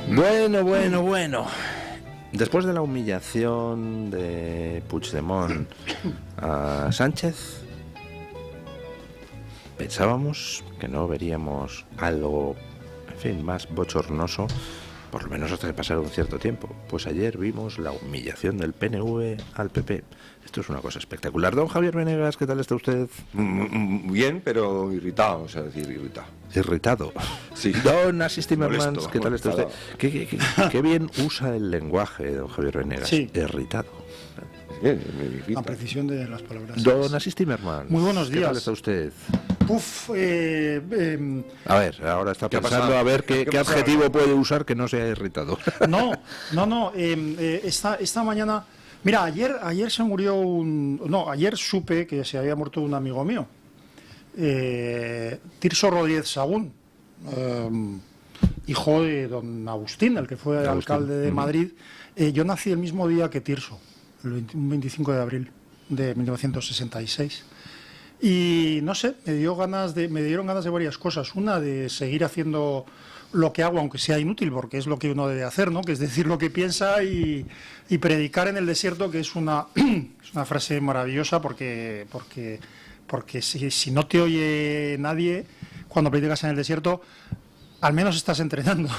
Bueno. Después de la humillación de Puigdemont a Sánchez, pensábamos que no veríamos algo, en fin, más bochornoso, por lo menos hasta que pasara un cierto tiempo. Pues ayer vimos la humillación del PNV al PP. Esto es una cosa espectacular. Don Javier Venegas, ¿qué tal está usted? Bien, pero irritado, o sea, decir, irritado. Irritado. Sí. Don Asís Timmermans, Molesto, ¿qué tal está usted? Qué bien usa el lenguaje, don Javier Venegas. Sí. Irritado. Bien, me irrita. La precisión de las palabras. Don Asís Timmermans. Muy buenos días. ¿Qué tal está usted? A ver, ahora está ¿Qué ha pensando pasado? a ver qué ¿Qué ha pasado? adjetivo puede usar que no sea irritado. Esta mañana... Mira, ayer se murió ayer supe que se había muerto un amigo mío. Tirso Rodríguez Sagún, hijo de don Agustín, el que fue alcalde de Madrid. Yo nací el mismo día que Tirso, el 25 de abril de 1966. Y no sé, me dieron ganas de varias cosas. Una, de seguir haciendo lo que hago, aunque sea inútil, porque es lo que uno debe hacer, ¿no? Que es decir lo que piensa y predicar en el desierto, que es una frase maravillosa, porque si no te oye nadie cuando predicas en el desierto, al menos estás entrenando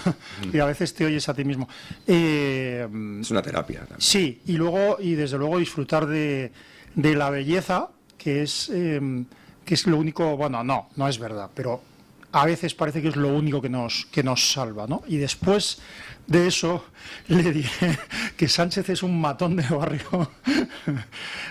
y a veces te oyes a ti mismo. Es una terapia también. Sí, y desde luego disfrutar de la belleza, que es lo único. Bueno, no es verdad, pero a veces parece que es lo único que nos salva, ¿no? Y después de eso le diré que Sánchez es un matón de barrio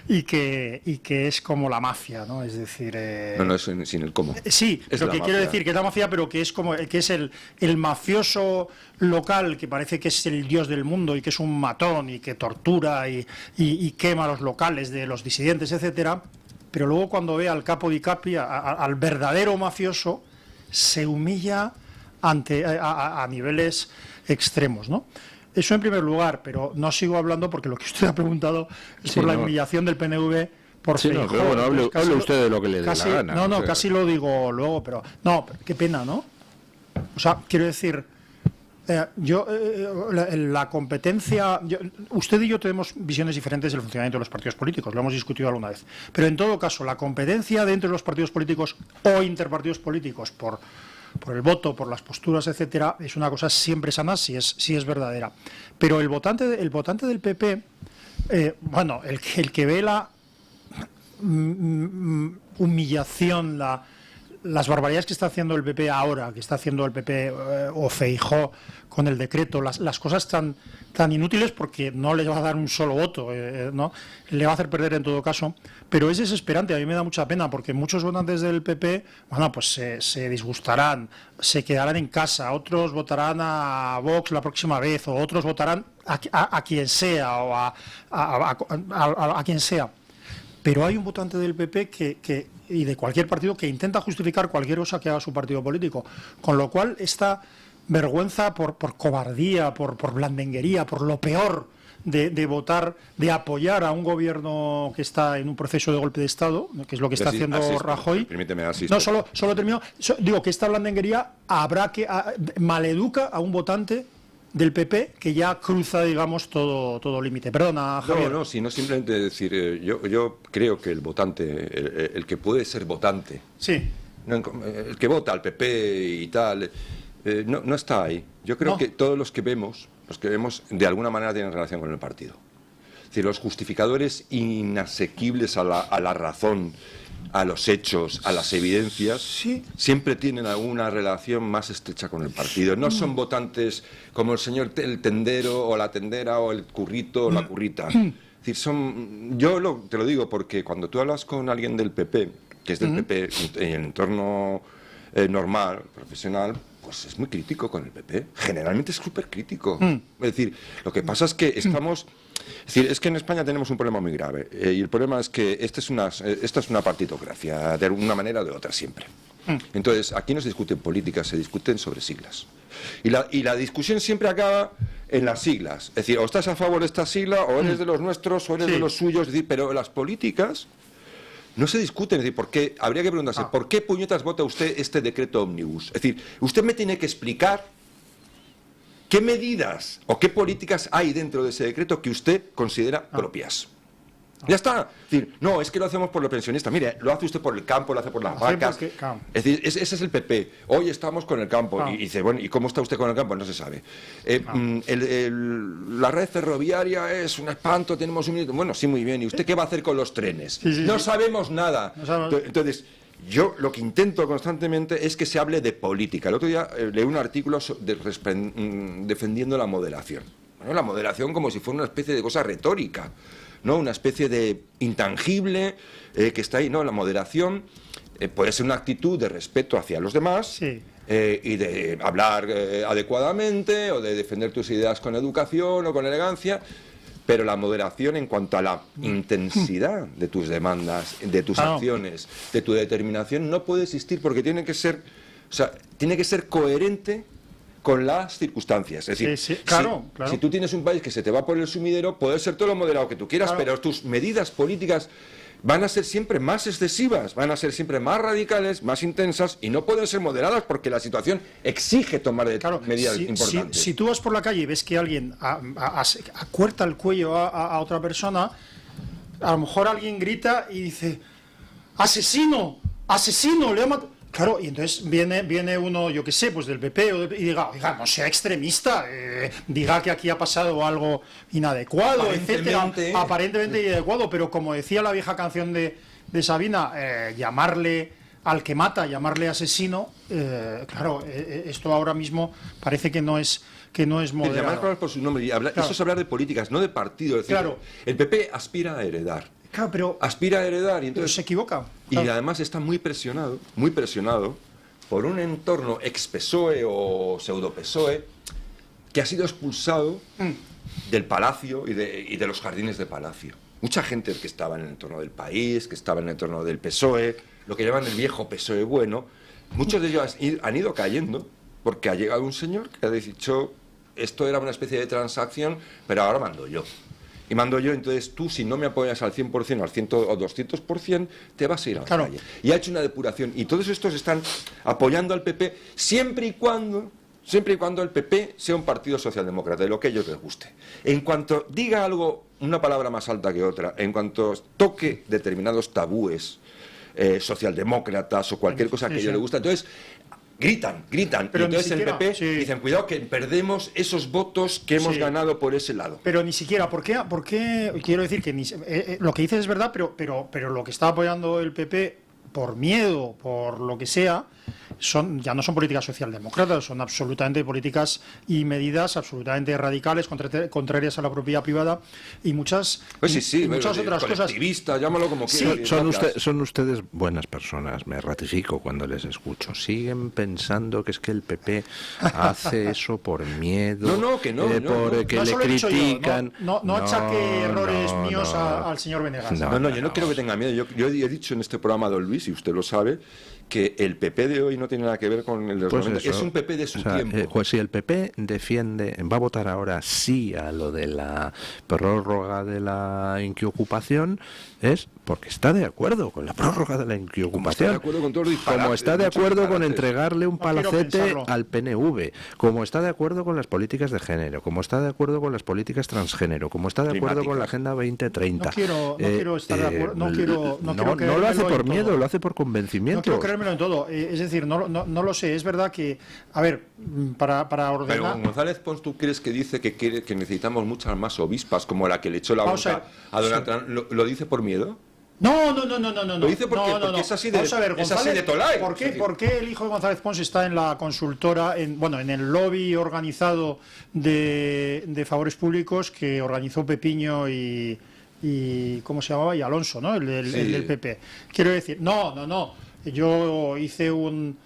y que es como la mafia, ¿no? Es decir... No, es sin el cómo. Sí, es lo que mafia. quiero decir que es la mafia, pero que es el mafioso local, que parece que es el dios del mundo y que es un matón y que tortura y quema los locales de los disidentes, etcétera. Pero luego, cuando ve al capo di capi, al verdadero mafioso, se humilla a niveles extremos, ¿no? Eso en primer lugar, pero no sigo hablando porque lo que usted ha preguntado es por la humillación del PNV por Sí, Feijóo. pero bueno, hable usted de lo que le dé la gana. Casi lo digo luego, pero qué pena, ¿no? O sea, quiero decir, la competencia... usted y yo tenemos visiones diferentes del funcionamiento de los partidos políticos, lo hemos discutido alguna vez. Pero en todo caso, la competencia dentro de los partidos políticos o interpartidos políticos por el voto, por las posturas, etcétera, es una cosa siempre sana si es verdadera. Pero el votante del PP, el que ve la humillación, las barbaridades que está haciendo el PP ahora, que está haciendo el PP o Feijóo con el decreto, las cosas tan inútiles, porque no les va a dar un solo voto, ¿no? Le va a hacer perder en todo caso, pero es desesperante. A mí me da mucha pena, porque muchos votantes del PP, pues se disgustarán, se quedarán en casa, otros votarán a Vox la próxima vez, o otros votarán a quien sea, o a quien sea. Pero hay un votante del PP y de cualquier partido que intenta justificar cualquier cosa que haga su partido político. Con lo cual, esta vergüenza por cobardía, por blandenguería, por lo peor de votar, de apoyar a un gobierno que está en un proceso de golpe de Estado, que es lo que está haciendo Rajoy. Permíteme, Asís. No, solo termino. Digo que esta blandenguería maleduca a un votante del PP que ya cruza, digamos, todo límite. Perdona, Javier. No, sino simplemente decir, yo creo que el votante, el que puede ser votante, sí, el que vota al PP y tal, no está ahí. Yo creo que todos los que vemos de alguna manera tienen relación con el partido. Es decir, los justificadores inasequibles a la razón, a los hechos, a las evidencias, sí, siempre tienen alguna relación más estrecha con el partido. No son votantes como el señor el tendero o la tendera o el currito o la currita. Es decir, te lo digo porque cuando tú hablas con alguien del PP, que es del PP en el entorno normal, profesional, pues es muy crítico con el PP. Generalmente es súper crítico. Es decir, lo que pasa es que es que en España tenemos un problema muy grave, y el problema es que esta es una partitocracia, de una manera o de otra siempre. Entonces, aquí no se discuten políticas, se discuten sobre siglas. Y la discusión siempre acaba en las siglas. Es decir, o estás a favor de esta sigla, o eres de los nuestros, o eres de los suyos. Es decir, pero las políticas no se discuten. Es decir, habría que preguntarse, ¿por qué puñetas vota usted este decreto ómnibus? Es decir, usted me tiene que explicar ¿qué medidas o qué políticas hay dentro de ese decreto que usted considera propias? Ya está. Es decir, no, es que lo hacemos por los pensionistas. Mire, lo hace usted por el campo, lo hace por las vacas. Es decir, ese es el PP. Hoy estamos con el campo. Y dice, bueno, ¿y cómo está usted con el campo? No se sabe. La red ferroviaria es un espanto, tenemos un minuto. Bueno, sí, muy bien. ¿Y usted qué va a hacer con los trenes? No sabemos nada. Entonces, yo lo que intento constantemente es que se hable de política. El otro día leí un artículo defendiendo la moderación. Bueno, la moderación como si fuera una especie de cosa retórica, ¿no? Una especie de intangible que está ahí. No, la moderación puede ser una actitud de respeto hacia los demás y de hablar adecuadamente o de defender tus ideas con educación o con elegancia, pero la moderación en cuanto a la intensidad de tus demandas, de tus acciones, de tu determinación, no puede existir porque tiene que ser coherente con las circunstancias. Es decir, claro. Si tú tienes un país que se te va por el sumidero, puedes ser todo lo moderado que tú quieras, pero tus medidas políticas van a ser siempre más excesivas, van a ser siempre más radicales, más intensas, y no pueden ser moderadas porque la situación exige tomar medidas importantes. Si tú vas por la calle y ves que alguien acuerta el cuello a otra persona, a lo mejor alguien grita y dice, ¡asesino! ¡Asesino! ¡Le ha matado! Claro, y entonces viene uno, yo qué sé, pues del PP y diga, oiga, no sea extremista, diga que aquí ha pasado algo inadecuado, etcétera, aparentemente inadecuado, pero como decía la vieja canción de Sabina, llamarle al que mata, llamarle asesino, claro, esto ahora mismo parece que no es moderado. Llamar por su nombre, eso es hablar de políticas, no de partido. Es decir, el PP aspira a heredar. Claro, pero aspira a heredar y entonces se equivoca. Y además está muy presionado por un entorno ex-PSOE o pseudo-PSOE que ha sido expulsado del Palacio y de los jardines de Palacio. Mucha gente que estaba en el entorno del país, que estaba en el entorno del PSOE, lo que llaman el viejo PSOE bueno, muchos de ellos han ido cayendo porque ha llegado un señor que ha dicho, esto era una especie de transacción, pero ahora mando yo. Y mando yo, entonces tú, si no me apoyas al 100%, al 100 o 200%, te vas a ir a la calle. Y ha hecho una depuración. Y todos estos están apoyando al PP siempre y cuando el PP sea un partido socialdemócrata, de lo que a ellos les guste. En cuanto diga algo, una palabra más alta que otra, en cuanto toque determinados tabúes socialdemócratas o cualquier cosa que a ellos les gusta, entonces gritan. Pero y entonces el PP dicen, cuidado que perdemos esos votos que hemos ganado por ese lado. Pero ni siquiera, ¿por qué? Quiero decir que lo que dices es verdad, pero lo que está apoyando el PP por miedo, por lo que sea, ya no son políticas socialdemócratas, son absolutamente políticas y medidas absolutamente radicales, contrarias a la propiedad privada y muchas otras cosas. Llámalo como quieras. Son ustedes buenas personas, me ratifico cuando les escucho. Siguen pensando que es que el PP hace eso por miedo, porque le critican. No achaque errores míos al señor Venegas. Yo no quiero que tenga miedo. Yo he dicho en este programa, don Luis, y usted lo sabe, que el PP de hoy no tiene nada que ver con el de los 90. Es un PP de su tiempo. Pues si el PP va a votar ahora sí a lo de la prórroga de la inquiocupación, es porque está de acuerdo con la prórroga de la inquiocupación. Como está de acuerdo con entregarle un palacete al PNV, como está de acuerdo con las políticas de género, como está de acuerdo con las políticas transgénero, como está de acuerdo con la Agenda 2030. No quiero estar de acuerdo. No lo hace por miedo, lo hace por convencimiento. No quiero creérmelo en todo. Es decir, no lo sé. Es verdad que, a ver, para ordenar... Pero González Pons, ¿tú crees que dice que necesitamos muchas más obispas como la que le echó la boca a Donald Trump? ¿Lo dice por miedo? No. Lo dice porque es así de, Vamos a ver, González, es así de Tolai. ¿Por qué el hijo de González Pons está en la consultora, en el lobby organizado de favores públicos que organizó Pepiño y ¿cómo se llamaba? Y Alonso, ¿no? El del PP. Quiero decir, no. Yo hice un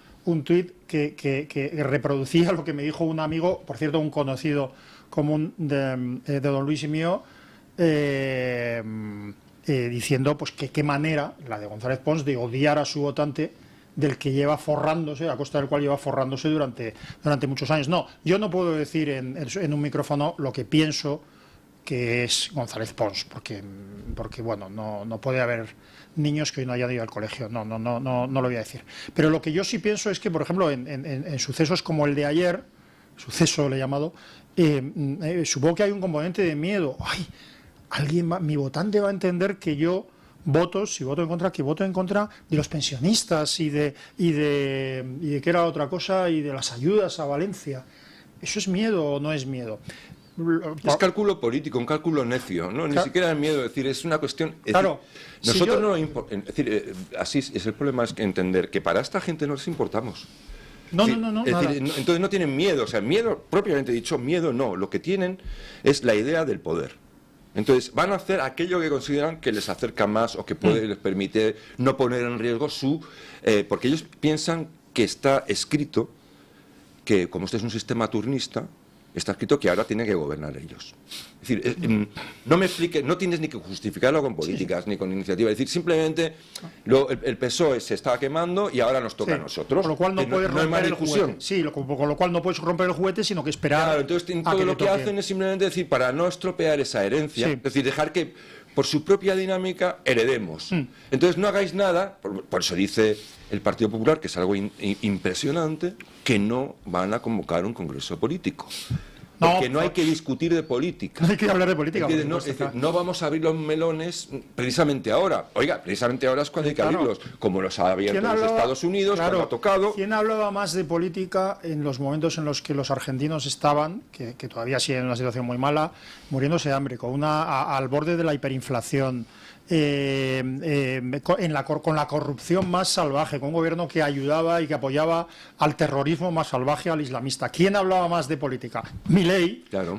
tuit que reproducía lo que me dijo un amigo, por cierto, un conocido común de don Luis y mío, diciendo pues que qué manera la de González Pons de odiar a su votante, del que lleva forrándose, a costa del cual lleva forrándose durante muchos años. No, yo no puedo decir en un micrófono lo que pienso que es González Pons, porque bueno, no puede haber niños que hoy no hayan ido al colegio, no lo voy a decir. Pero lo que yo sí pienso es que, por ejemplo, en sucesos como el de ayer, suceso le he llamado, supongo que hay un componente de miedo. Ay, mi votante va a entender que yo si voto en contra, que voto en contra de los pensionistas y de qué era otra cosa, y de las ayudas a Valencia. ¿Eso es miedo o no es miedo? Es cálculo político, un cálculo necio, ¿no? Ni siquiera es miedo, es decir, es una cuestión... Claro, nosotros no... Es decir, así es el problema, es que entender que para esta gente no les importamos. No, es decir, entonces no tienen miedo, o sea, miedo, propiamente dicho, miedo no, lo que tienen es la idea del poder. Entonces van a hacer aquello que consideran que les acerca más o que les permite no poner en riesgo porque ellos piensan que está escrito que, como este es un sistema turnista, está escrito que ahora tienen que gobernar ellos. Es decir, no me explique, no tienes ni que justificarlo con políticas ni con iniciativas. Es decir, simplemente el PSOE se está quemando y ahora nos toca a nosotros. Con lo cual no puedes romper el juguete. Sí, con lo cual no puedes romper el juguete, sino que esperar. Claro, entonces todo lo que hacen es simplemente decir, para no estropear esa herencia, es decir, dejar que por su propia dinámica heredemos. Entonces no hagáis nada, por eso dice el Partido Popular, que es algo impresionante, que no van a convocar un congreso político. Porque no hay que discutir de política. No hay que hablar de política. Es decir, no vamos a abrir los melones precisamente ahora. Oiga, precisamente ahora es cuando hay que abrirlos, como los ha abierto los Estados Unidos, cuando ha tocado. ¿Quién hablaba más de política en los momentos en los que los argentinos estaban, que todavía siguen en una situación muy mala, muriéndose de hambre, al borde de la hiperinflación? Con la corrupción más salvaje, con un gobierno que ayudaba y que apoyaba al terrorismo más salvaje, al islamista? ¿Quién hablaba más de política? Milei. Claro.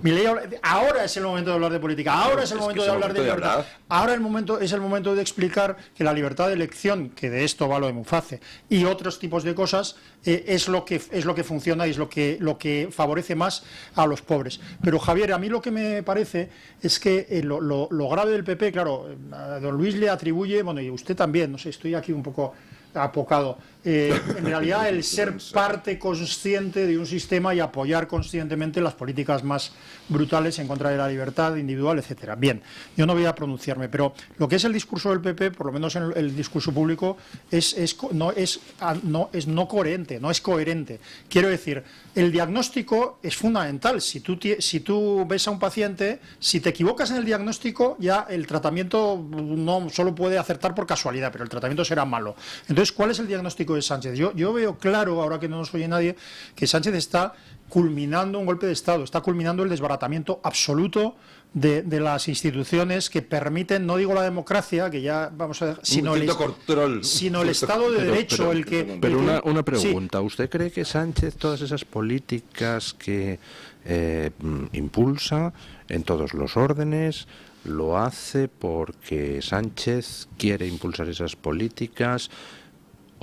Ahora es el momento de hablar de política, ahora es el momento de hablar de libertad. Ahora es el momento de explicar que la libertad de elección, que de esto va lo de Muface, y otros tipos de cosas, es lo que funciona y es lo que favorece más a los pobres. Pero Javier, a mí lo que me parece es que lo grave del PP, claro, a don Luis le atribuye, bueno, y usted también, no sé, estoy aquí un poco apocado, en realidad el ser parte consciente de un sistema y apoyar conscientemente las políticas más brutales en contra de la libertad individual, etcétera. Bien, yo no voy a pronunciarme, pero lo que es el discurso del PP, por lo menos en el discurso público, no es coherente. Quiero decir, el diagnóstico es fundamental. Si tú ves a un paciente, si te equivocas en el diagnóstico, ya el tratamiento no solo puede acertar por casualidad, pero el tratamiento será malo. Entonces, ¿cuál es el diagnóstico de Sánchez? Yo veo claro, ahora que no nos oye nadie, que Sánchez está culminando un golpe de Estado, está culminando el desbaratamiento absoluto de las instituciones que permiten, no digo la democracia, que ya vamos a ver, sino el Estado de Derecho. Pero una pregunta, sí. ¿Usted cree que Sánchez, todas esas políticas que impulsa en todos los órdenes, lo hace porque Sánchez quiere impulsar esas políticas,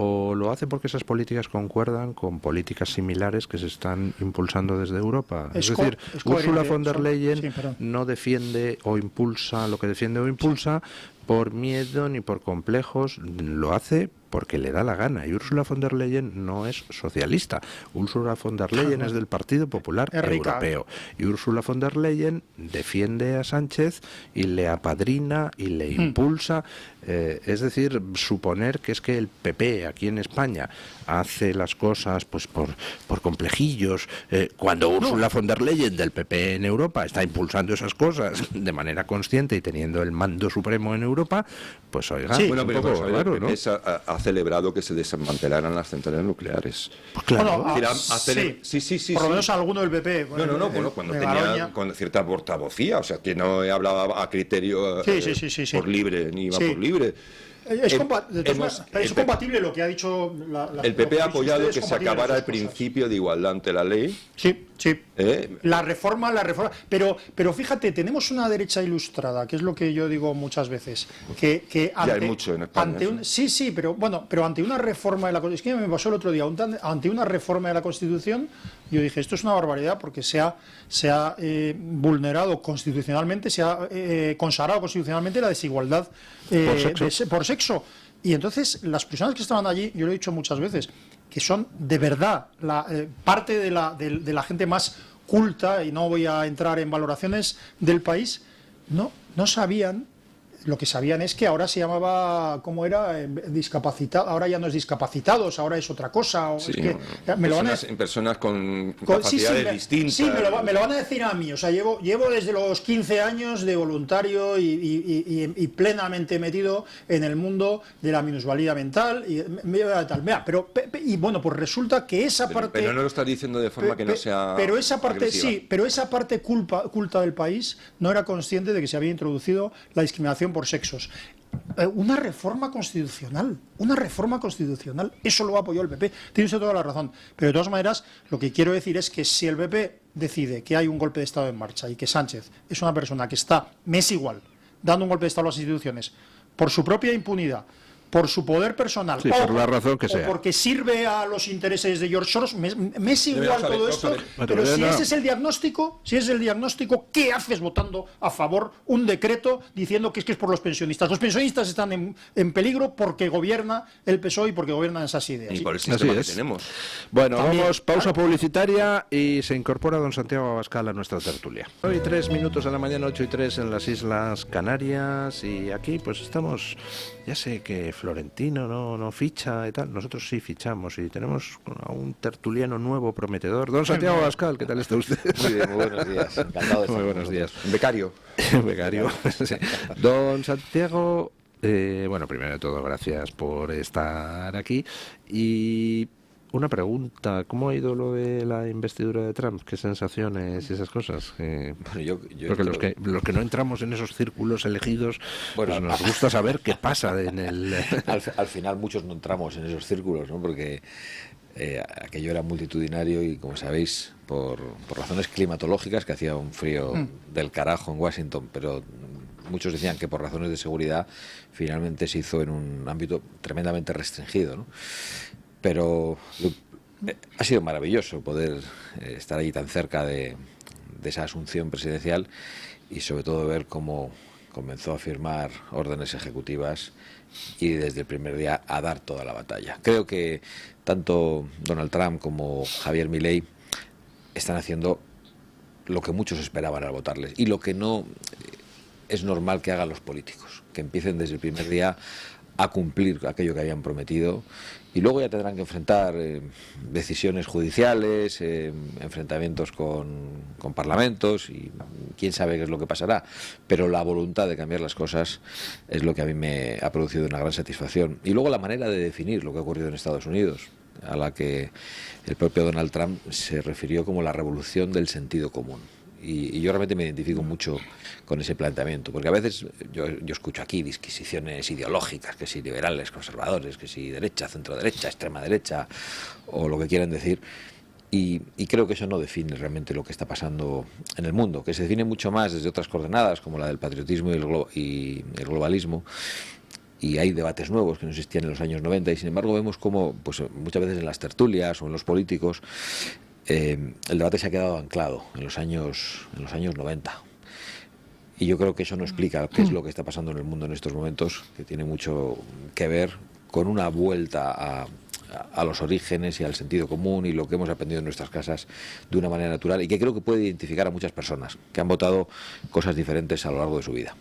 o lo hace porque esas políticas concuerdan con políticas similares que se están impulsando desde Europa? Es decir, Ursula von der Leyen no defiende o impulsa lo que defiende o impulsa por miedo ni por complejos, lo hace porque le da la gana. Y Ursula von der Leyen no es socialista. Ursula von der Leyen es del Partido Popular Europeo. Y Ursula von der Leyen defiende a Sánchez y le apadrina y le impulsa. Es decir, suponer que es que el PP aquí en España hace las cosas pues por complejillos, cuando Ursula von der Leyen del PP en Europa está impulsando esas cosas de manera consciente y teniendo el mando supremo en Europa, pues oiga, bueno, pero un poco raro, ¿no? Ha celebrado que se desmantelaran las centrales nucleares. Pues claro. Sí. Por lo menos alguno del PP. Bueno, cuando tenía con cierta portavocía, o sea, que no hablaba a criterio por libre, ni iba por libre. Es compatible lo que ha dicho el PP ha apoyado que se acabara el principio de igualdad ante la ley. Sí. La reforma. Pero fíjate, tenemos una derecha ilustrada, que es lo que yo digo muchas veces. Que ya hay mucho en España. Pero ante una reforma de la Constitución, es que me pasó el otro día, ante una reforma de la Constitución, yo dije, esto es una barbaridad porque se ha vulnerado constitucionalmente, se ha consagrado constitucionalmente la desigualdad por sexo. Y entonces las personas que estaban allí, yo lo he dicho muchas veces, que son de verdad parte de la gente más culta, y no voy a entrar en valoraciones del país, no sabían lo que sabían es que ahora se llamaba, ¿cómo era? Discapacitado, ahora ya no es discapacitados, ahora es otra cosa. Sí, es que, me lo van a, personas con capacidades distintas. Sí, me lo van a decir a mí. O sea, llevo desde los 15 años de voluntario y plenamente metido en el mundo de la minusvalía mental y tal. Mira, y bueno, pues resulta que esa parte... Pero no lo estás diciendo de forma que no sea Pero esa parte, agresiva. sí, pero esa parte culta del país no era consciente de que se había introducido la discriminación por sexos. Una reforma constitucional, eso lo apoyó el PP, tiene usted toda la razón, pero de todas maneras lo que quiero decir es que si el PP decide que hay un golpe de Estado en marcha y que Sánchez es una persona que me es igual, dando un golpe de Estado a las instituciones, por su propia impunidad, por su poder personal, sí, por la razón que sea, o porque sirve a los intereses de George Soros, me es igual todo esto, pero si ese es el diagnóstico, ¿qué haces votando a favor un decreto diciendo que es por los pensionistas? Los pensionistas están en peligro porque gobierna el PSOE y porque gobiernan esas ideas. Y por el sistema que tenemos. Bueno, vamos, pausa publicitaria y se incorpora don Santiago Abascal a nuestra tertulia. Hoy 3 minutos de la mañana, 8:03 en las Islas Canarias, y aquí pues estamos, ya sé que Florentino no ficha y tal, nosotros sí fichamos y tenemos a un tertuliano nuevo prometedor. Don Santiago Abascal, ¿qué tal está usted? Muy bien, muy buenos días, encantado de estar. Muy buenos días. Becario. Becario. Sí. Don Santiago, bueno, primero de todo, gracias por estar aquí. Y una pregunta, ¿cómo ha ido lo de la investidura de Trump? ¿Qué sensaciones y esas cosas? Bueno, porque los que no entramos en esos círculos elegidos, bueno, pues nos gusta saber qué pasa en el... al final muchos no entramos en esos círculos, ¿no? Porque aquello era multitudinario y, como sabéis, por razones climatológicas, que hacía un frío del carajo en Washington, pero muchos decían que por razones de seguridad finalmente se hizo en un ámbito tremendamente restringido, ¿no? Pero ha sido maravilloso poder estar allí tan cerca de esa asunción presidencial y sobre todo ver cómo comenzó a firmar órdenes ejecutivas y desde el primer día a dar toda la batalla. Creo que tanto Donald Trump como Javier Milei están haciendo lo que muchos esperaban al votarles y lo que no es normal que hagan los políticos, que empiecen desde el primer día a cumplir aquello que habían prometido y luego ya tendrán que enfrentar decisiones judiciales, enfrentamientos con parlamentos y quién sabe qué es lo que pasará, pero la voluntad de cambiar las cosas es lo que a mí me ha producido una gran satisfacción. Y luego la manera de definir lo que ha ocurrido en Estados Unidos, a la que el propio Donald Trump se refirió como la revolución del sentido común. Y yo realmente me identifico mucho con ese planteamiento, porque a veces yo escucho aquí disquisiciones ideológicas, que si liberales, conservadores, que si derecha, centro-derecha, extrema derecha, o lo que quieran decir, y creo que eso no define realmente lo que está pasando en el mundo, que se define mucho más desde otras coordenadas, como la del patriotismo y el globalismo, y hay debates nuevos que no existían en los años 90, y sin embargo vemos como pues, muchas veces en las tertulias o en los políticos, el debate se ha quedado anclado en los años 90. Y yo creo que eso no explica qué es lo que está pasando en el mundo en estos momentos, que tiene mucho que ver con una vuelta a los orígenes y al sentido común y lo que hemos aprendido en nuestras casas de una manera natural y que creo que puede identificar a muchas personas que han votado cosas diferentes a lo largo de su vida.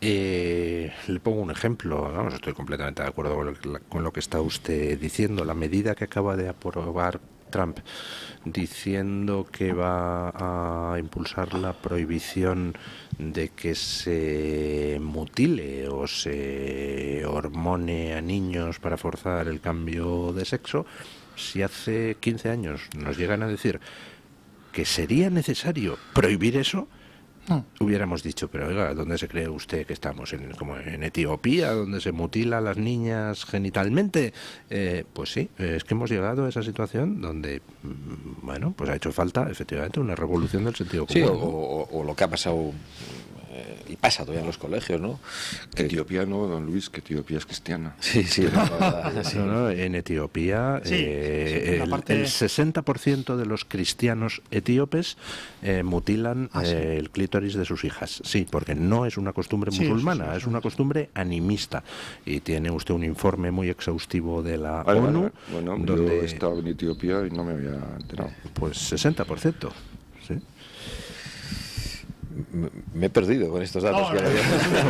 Le pongo un ejemplo, vamos, estoy completamente de acuerdo con lo que está usted diciendo. La medida que acaba de aprobar Trump diciendo que va a impulsar la prohibición de que se mutile o se hormone a niños para forzar el cambio de sexo, si hace 15 años nos llegan a decir que sería necesario prohibir eso, hubiéramos dicho, pero oiga, ¿dónde se cree usted que estamos? ¿Como en Etiopía, donde se mutila a las niñas genitalmente? Pues sí, es que hemos llegado a esa situación donde, bueno, pues ha hecho falta efectivamente una revolución del sentido común. Sí, o lo que ha pasado y pasa todavía en los colegios, ¿no? Que Etiopía no, don Luis, que Etiopía es cristiana. Sí, sí, la verdad, sí. No, en Etiopía sí, el 60% de los cristianos etíopes mutilan el clítoris de sus hijas. Sí, porque no es una costumbre musulmana, es una costumbre animista. Y tiene usted un informe muy exhaustivo de la ONU. Bueno, donde yo he estado en Etiopía y no me había enterado. Pues 60%. Sí. Me he perdido con estos datos.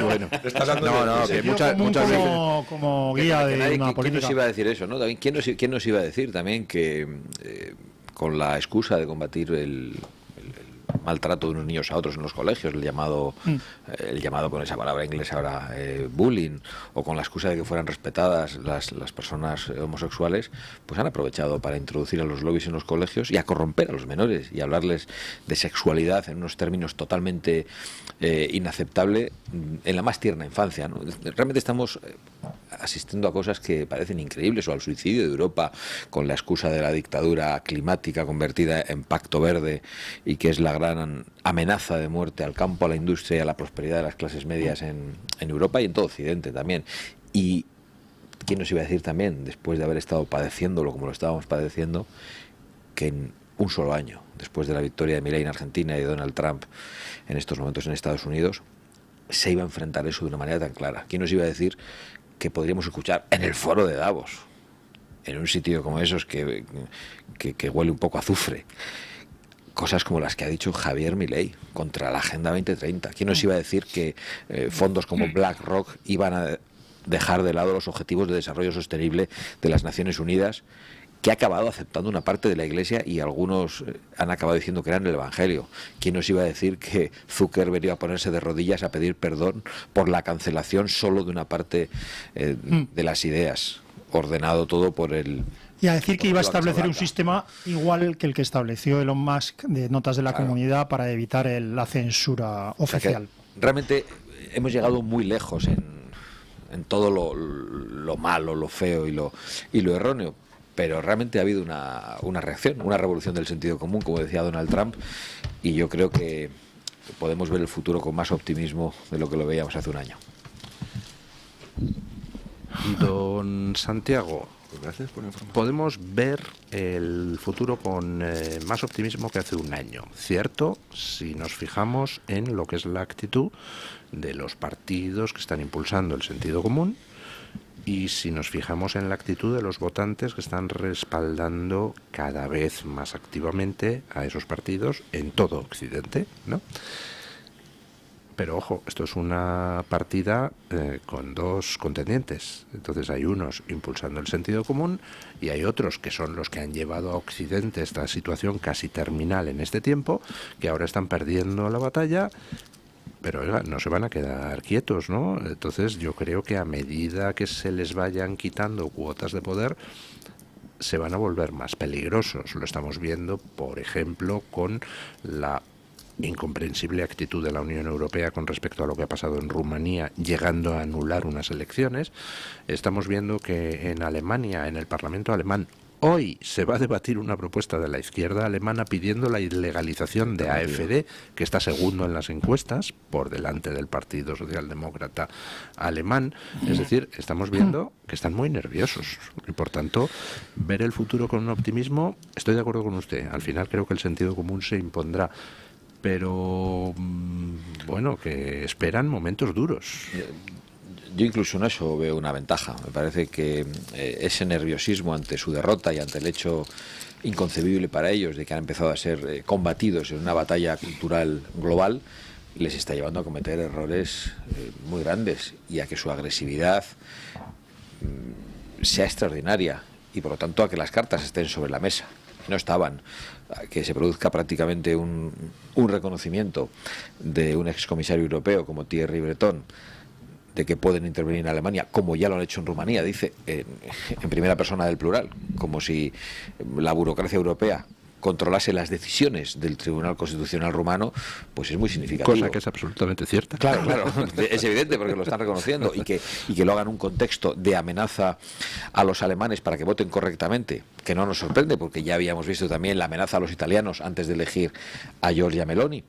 Bueno, Estás dando no, de- que muchas veces... como guía de una ¿Quién política. nos iba a decir eso, no? También, ¿quién nos iba a decir también que con la excusa de combatir el maltrato de unos niños a otros en los colegios, el llamado con esa palabra inglesa ahora bullying, o con la excusa de que fueran respetadas las personas homosexuales, pues han aprovechado para introducir a los lobbies en los colegios y a corromper a los menores y hablarles de sexualidad en unos términos totalmente inaceptable en la más tierna infancia, ¿no? Realmente estamos asistiendo a cosas que parecen increíbles, o al suicidio de Europa con la excusa de la dictadura climática convertida en pacto verde y que es la gran amenaza de muerte al campo, a la industria y a la prosperidad de las clases medias en Europa y en todo Occidente también. Y quién nos iba a decir también, después de haber estado padeciéndolo como lo estábamos padeciendo, que en un solo año, después de la victoria de Milei en Argentina y de Donald Trump en estos momentos en Estados Unidos, se iba a enfrentar eso de una manera tan clara. ¿Quién nos iba a decir que podríamos escuchar en el foro de Davos, en un sitio como esos que huele un poco a azufre, cosas como las que ha dicho Javier Milei contra la Agenda 2030? ¿Quién nos iba a decir que fondos como BlackRock iban a dejar de lado los objetivos de desarrollo sostenible de las Naciones Unidas, que ha acabado aceptando una parte de la Iglesia y algunos han acabado diciendo que eran el Evangelio? ¿Quién nos iba a decir que Zuckerberg iba a ponerse de rodillas a pedir perdón por la cancelación solo de una parte de las ideas, ordenado todo por el... Y a decir que iba a establecer un sistema igual que el que estableció Elon Musk de notas de la comunidad para evitar la censura oficial. O sea que realmente hemos llegado muy lejos en todo lo malo, lo feo y lo erróneo. Pero realmente ha habido una reacción, una revolución del sentido común, como decía Donald Trump, y yo creo que podemos ver el futuro con más optimismo de lo que lo veíamos hace un año. Don Santiago, Gracias por la información. podemos ver el futuro con más optimismo que hace un año, ¿cierto? Si nos fijamos en lo que es la actitud de los partidos que están impulsando el sentido común, y si nos fijamos en la actitud de los votantes que están respaldando cada vez más activamente a esos partidos en todo Occidente, ¿no? Pero ojo, esto es una partida con dos contendientes. Entonces hay unos impulsando el sentido común y hay otros que son los que han llevado a Occidente esta situación casi terminal en este tiempo, que ahora están perdiendo la batalla. Pero oiga, no se van a quedar quietos, ¿no? Entonces yo creo que a medida que se les vayan quitando cuotas de poder, se van a volver más peligrosos. Lo estamos viendo, por ejemplo, con la incomprensible actitud de la Unión Europea con respecto a lo que ha pasado en Rumanía, llegando a anular unas elecciones. Estamos viendo que en Alemania, en el Parlamento alemán, hoy se va a debatir una propuesta de la izquierda alemana pidiendo la ilegalización de AfD, que está segundo en las encuestas, por delante del Partido Socialdemócrata alemán. Es decir, estamos viendo que están muy nerviosos. Y por tanto, ver el futuro con un optimismo, estoy de acuerdo con usted. Al final creo que el sentido común se impondrá. Pero, bueno, que esperan momentos duros. Yo incluso en eso veo una ventaja. Me parece que ese nerviosismo ante su derrota y ante el hecho inconcebible para ellos de que han empezado a ser combatidos en una batalla cultural global les está llevando a cometer errores muy grandes y a que su agresividad sea extraordinaria y por lo tanto a que las cartas estén sobre la mesa. No estaban, a que se produzca prácticamente un reconocimiento de un excomisario europeo como Thierry Breton de que pueden intervenir en Alemania, como ya lo han hecho en Rumanía, dice en primera persona del plural, como si la burocracia europea controlase las decisiones del Tribunal Constitucional rumano, pues es muy significativo. Cosa que es absolutamente cierta. Claro, es evidente porque lo están reconociendo y que lo hagan en un contexto de amenaza a los alemanes para que voten correctamente, que no nos sorprende porque ya habíamos visto también la amenaza a los italianos antes de elegir a Giorgia Meloni.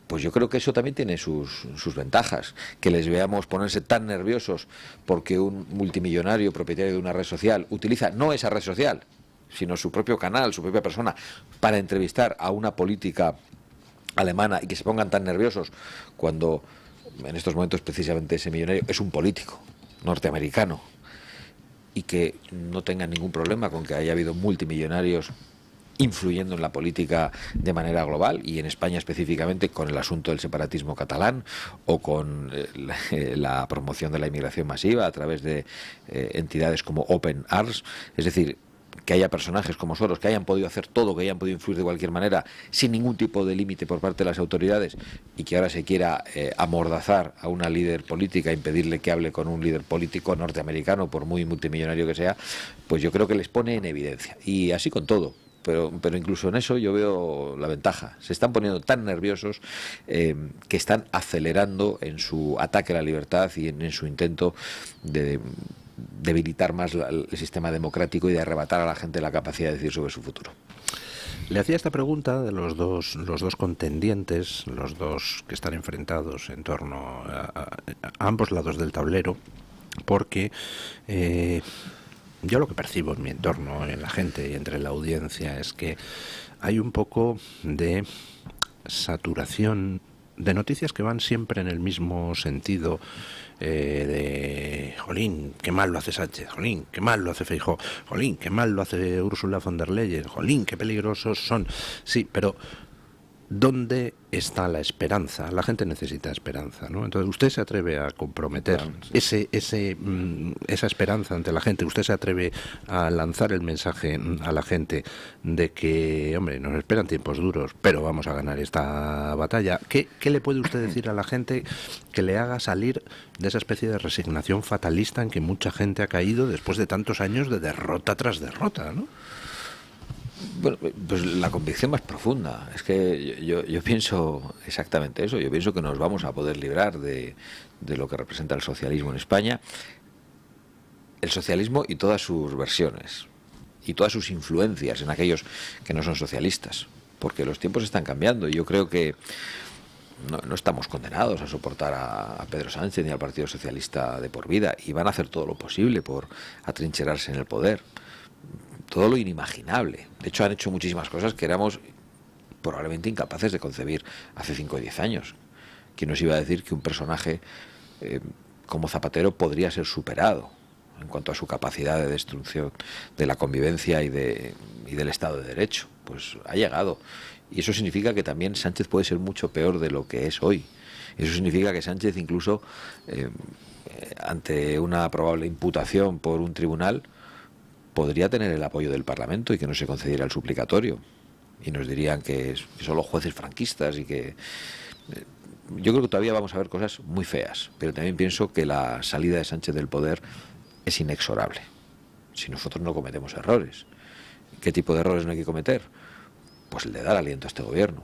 Pues yo creo que eso también tiene sus ventajas, que les veamos ponerse tan nerviosos porque un multimillonario propietario de una red social utiliza no esa red social, sino su propio canal, su propia persona, para entrevistar a una política alemana y que se pongan tan nerviosos cuando en estos momentos precisamente ese millonario es un político norteamericano y que no tengan ningún problema con que haya habido multimillonarios influyendo en la política de manera global, y en España específicamente con el asunto del separatismo catalán o con la promoción de la inmigración masiva a través de entidades como Open Arms. Es decir, que haya personajes como Soros que hayan podido hacer todo, que hayan podido influir de cualquier manera sin ningún tipo de límite por parte de las autoridades, y que ahora se quiera amordazar a una líder política, impedirle que hable con un líder político norteamericano por muy multimillonario que sea, pues yo creo que les pone en evidencia. Y así con todo. Pero incluso en eso yo veo la ventaja. Se están poniendo tan nerviosos que están acelerando en su ataque a la libertad y en su intento de debilitar más el sistema democrático y de arrebatar a la gente la capacidad de decidir sobre su futuro. Le hacía esta pregunta de los dos contendientes, los dos que están enfrentados en torno a ambos lados del tablero, porque yo lo que percibo en mi entorno, en la gente y entre la audiencia, es que hay un poco de saturación de noticias que van siempre en el mismo sentido, de jolín, qué mal lo hace Sánchez, jolín, qué mal lo hace Feijóo, jolín, qué mal lo hace Ursula von der Leyen, jolín, qué peligrosos son. Sí, pero ¿dónde está la esperanza? La gente necesita esperanza, ¿no? Entonces, usted se atreve a comprometer esa esperanza ante la gente. Usted se atreve a lanzar el mensaje a la gente de que, hombre, nos esperan tiempos duros, pero vamos a ganar esta batalla. ¿Qué le puede usted decir a la gente que le haga salir de esa especie de resignación fatalista en que mucha gente ha caído después de tantos años de derrota tras derrota, ¿no? Bueno, pues la convicción más profunda. Es que yo pienso exactamente eso. Yo pienso que nos vamos a poder librar de lo que representa el socialismo en España. El socialismo y todas sus versiones y todas sus influencias en aquellos que no son socialistas. Porque los tiempos están cambiando y yo creo que no estamos condenados a soportar a Pedro Sánchez ni al Partido Socialista de por vida, y van a hacer todo lo posible por atrincherarse en el poder. Todo lo inimaginable. De hecho, han hecho muchísimas cosas que éramos probablemente incapaces de concebir hace 5 o 10 años. ¿Quién nos iba a decir que un personaje como Zapatero podría ser superado en cuanto a su capacidad de destrucción de la convivencia y del Estado de Derecho? Pues ha llegado. Y eso significa que también Sánchez puede ser mucho peor de lo que es hoy. Eso significa que Sánchez, incluso ante una probable imputación por un tribunal, podría tener el apoyo del Parlamento y que no se concediera el suplicatorio. Y nos dirían que son los jueces franquistas y que... Yo creo que todavía vamos a ver cosas muy feas, pero también pienso que la salida de Sánchez del poder es inexorable. Si nosotros no cometemos errores. ¿Qué tipo de errores no hay que cometer? Pues el de dar aliento a este gobierno.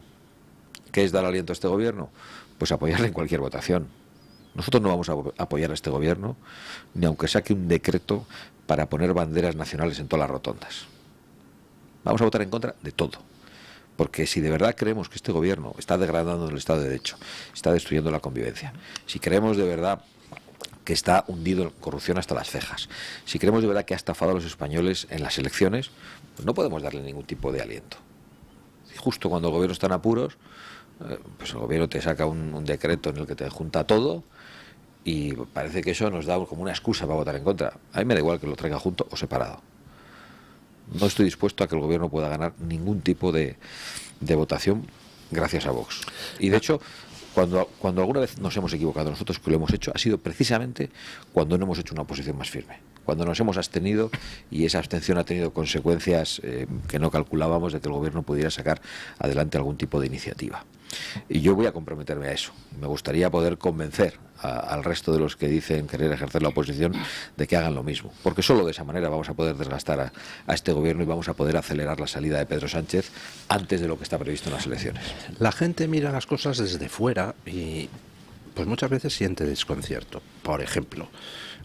¿Qué es dar aliento a este gobierno? Pues apoyarle en cualquier votación. Nosotros no vamos a apoyar a este gobierno, ni aunque saque un decreto para poner banderas nacionales en todas las rotondas. Vamos a votar en contra de todo. Porque si de verdad creemos que este gobierno está degradando el Estado de Derecho, está destruyendo la convivencia, si creemos de verdad que está hundido en corrupción hasta las cejas, si creemos de verdad que ha estafado a los españoles en las elecciones, pues no podemos darle ningún tipo de aliento. Y justo cuando el gobierno está en apuros, pues el gobierno te saca un decreto en el que te junta todo, y parece que eso nos da como una excusa para votar en contra. A mí me da igual que lo traiga junto o separado. No estoy dispuesto a que el gobierno pueda ganar ningún tipo de votación gracias a Vox. Y de hecho, cuando alguna vez nos hemos equivocado nosotros, que lo hemos hecho, ha sido precisamente cuando no hemos hecho una posición más firme. Cuando nos hemos abstenido, y esa abstención ha tenido consecuencias que no calculábamos, de que el gobierno pudiera sacar adelante algún tipo de iniciativa. Y yo voy a comprometerme a eso. Me gustaría poder convencer al resto de los que dicen querer ejercer la oposición de que hagan lo mismo, porque solo de esa manera vamos a poder desgastar a este gobierno y vamos a poder acelerar la salida de Pedro Sánchez antes de lo que está previsto en las elecciones. La gente mira las cosas desde fuera y pues muchas veces siente desconcierto. Por ejemplo,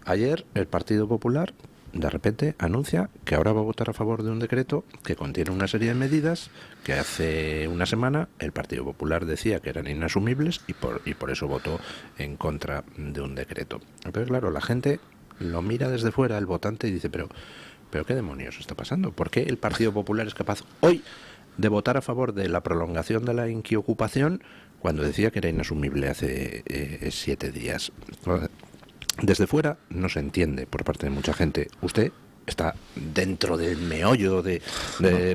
ayer el Partido Popular de repente anuncia que ahora va a votar a favor de un decreto que contiene una serie de medidas que hace una semana el Partido Popular decía que eran inasumibles y por eso votó en contra de un decreto. Pero claro, la gente lo mira desde fuera, el votante, y dice, pero ¿qué demonios está pasando? ¿Por qué el Partido Popular es capaz hoy de votar a favor de la prolongación de la inquiocupación cuando decía que era inasumible hace 7 días? Desde fuera no se entiende por parte de mucha gente. ¿Usted está dentro del meollo de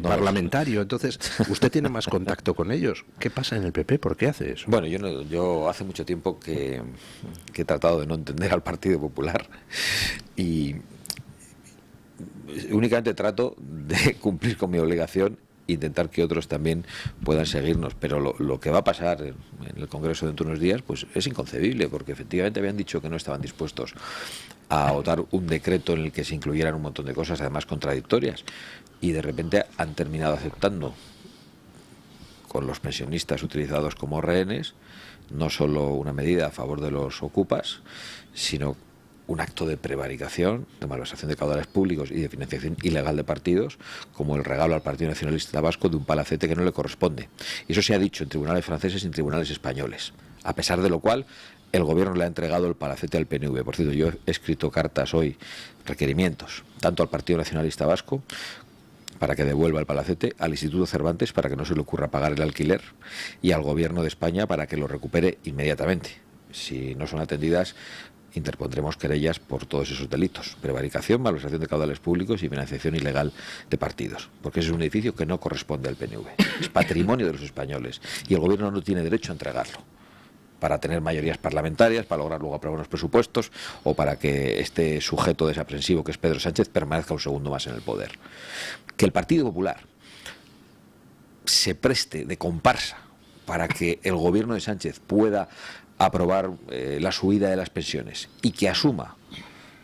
parlamentario. Entonces, usted tiene más contacto con ellos. ¿Qué pasa en el PP? ¿Por qué hace eso? Bueno, yo hace mucho tiempo que he tratado de no entender al Partido Popular y únicamente trato de cumplir con mi obligación, intentar que otros también puedan seguirnos, pero lo que va a pasar en el Congreso dentro de unos días pues es inconcebible, porque efectivamente habían dicho que no estaban dispuestos a votar un decreto en el que se incluyeran un montón de cosas, además contradictorias, y de repente han terminado aceptando, con los pensionistas utilizados como rehenes, no solo una medida a favor de los ocupas, sino un acto de prevaricación, de malversación de caudales públicos y de financiación ilegal de partidos, como el regalo al Partido Nacionalista Vasco de un palacete que no le corresponde. Y eso se ha dicho en tribunales franceses y en tribunales españoles, a pesar de lo cual el gobierno le ha entregado el palacete al PNV. Por cierto, yo he escrito cartas hoy, requerimientos, tanto al Partido Nacionalista Vasco para que devuelva el palacete, al Instituto Cervantes para que no se le ocurra pagar el alquiler y al Gobierno de España para que lo recupere inmediatamente. Si no son atendidas, interpondremos querellas por todos esos delitos: prevaricación, malversación de caudales públicos y financiación ilegal de partidos, porque ese es un edificio que no corresponde al PNV, es patrimonio de los españoles y el gobierno no tiene derecho a entregarlo para tener mayorías parlamentarias, para lograr luego aprobar unos presupuestos o para que este sujeto desaprensivo que es Pedro Sánchez permanezca un segundo más en el poder. Que el Partido Popular se preste de comparsa para que el gobierno de Sánchez pueda aprobar la subida de las pensiones y que asuma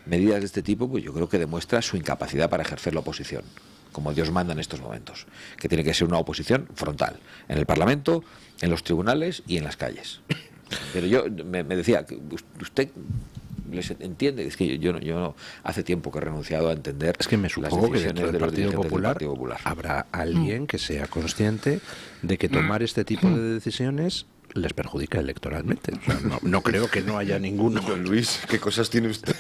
medidas de este tipo, pues yo creo que demuestra su incapacidad para ejercer la oposición, como Dios manda en estos momentos, que tiene que ser una oposición frontal, en el Parlamento, en los tribunales y en las calles. Pero yo me decía, ¿usted les entiende? Es que yo no, hace tiempo que he renunciado a entender. Es que me supongo que dentro del Partido Popular Popular habrá alguien que sea consciente de que tomar este tipo de decisiones les perjudica electoralmente. O sea, no creo que no haya ninguno. Don Luis, ¿qué cosas tiene usted?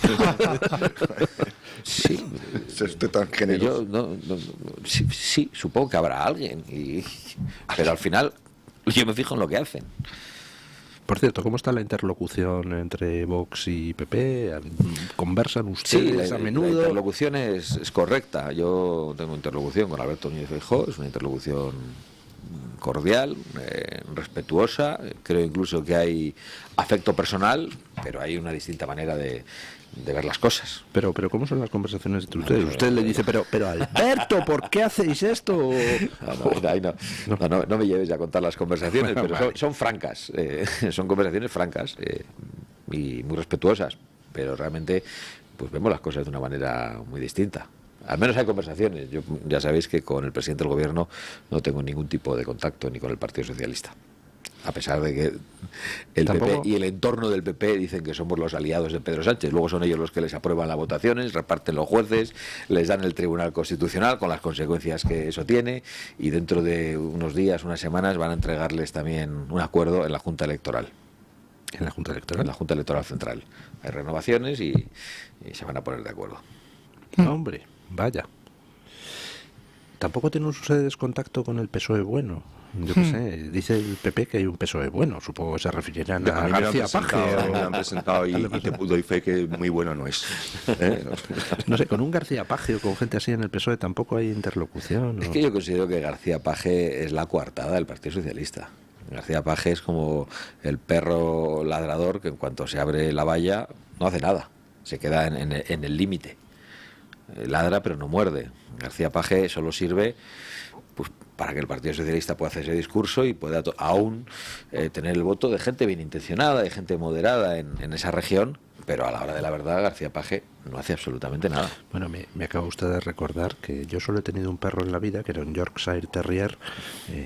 Sí, ¿Es usted tan generoso? Sí, supongo que habrá alguien, pero al final yo me fijo en lo que hacen. Por cierto, ¿cómo está la interlocución entre Vox y PP? ¿Conversan ustedes a menudo? La interlocución es correcta. Yo tengo interlocución con Alberto Núñez Feijóo, es una interlocución cordial, respetuosa. Creo incluso que hay afecto personal, pero hay una distinta manera de ver las cosas. Pero ¿cómo son las conversaciones entre ustedes? Usted le dice, pero Alberto, ¿por qué hacéis esto? No me lleves a contar las conversaciones, pero son francas, son conversaciones francas y muy respetuosas, pero realmente pues vemos las cosas de una manera muy distinta. Al menos hay conversaciones. Yo ya sabéis que con el presidente del gobierno no tengo ningún tipo de contacto, ni con el Partido Socialista. A pesar de que el PP y el entorno del PP dicen que somos los aliados de Pedro Sánchez. Luego son ellos los que les aprueban las votaciones, reparten los jueces, les dan el Tribunal Constitucional con las consecuencias que eso tiene, y dentro de unos días, unas semanas, van a entregarles también un acuerdo en la Junta Electoral. ¿En la Junta Electoral? En la Junta Electoral Central. Hay renovaciones y se van a poner de acuerdo. Hombre, vaya. ¿Tampoco tienen ustedes contacto con el PSOE bueno? Yo qué sé, dice el PP que hay un PSOE bueno, supongo que se referirán a García Paje. Me han presentado y te doy fe que muy bueno no es. No sé, con un García Paje o con gente así en el PSOE tampoco hay interlocución. Es que yo considero que García Paje es la coartada del Partido Socialista. García Paje es como el perro ladrador que en cuanto se abre la valla no hace nada, se queda en el límite. Ladra pero no muerde. García Paje solo sirve pues para que el Partido Socialista pueda hacer ese discurso y pueda aún tener el voto de gente bien intencionada, de gente moderada en esa región, pero a la hora de la verdad García Paje no hace absolutamente nada. Bueno, me acaba usted de recordar que yo solo he tenido un perro en la vida, que era un Yorkshire Terrier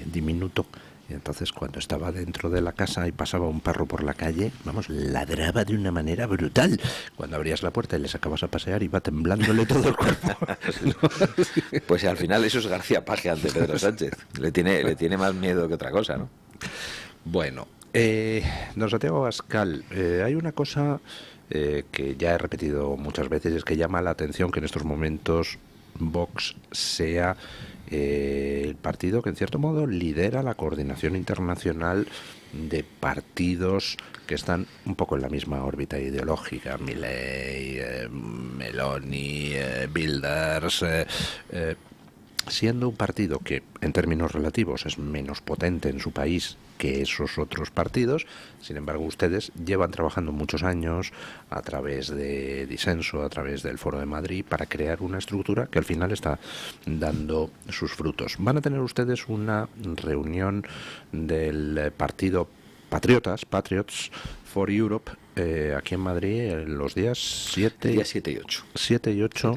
diminuto. Y entonces cuando estaba dentro de la casa y pasaba un perro por la calle, vamos, ladraba de una manera brutal. Cuando abrías la puerta y le sacabas a pasear, iba temblándole todo el cuerpo. Pues al final eso es García Paje ante Pedro Sánchez. Le tiene más miedo que otra cosa, ¿no? Bueno, don Santiago Abascal, hay una cosa que ya he repetido muchas veces, es que llama la atención que en estos momentos Vox sea el partido que en cierto modo lidera la coordinación internacional de partidos que están un poco en la misma órbita ideológica, Milei, Meloni, Wilders, siendo un partido que en términos relativos es menos potente en su país que esos otros partidos. Sin embargo, ustedes llevan trabajando muchos años a través de Disenso, a través del Foro de Madrid, para crear una estructura que al final está dando sus frutos. Van a tener ustedes una reunión del partido Patriots for Europe, aquí en Madrid, los días 7 y 8. 7 y 8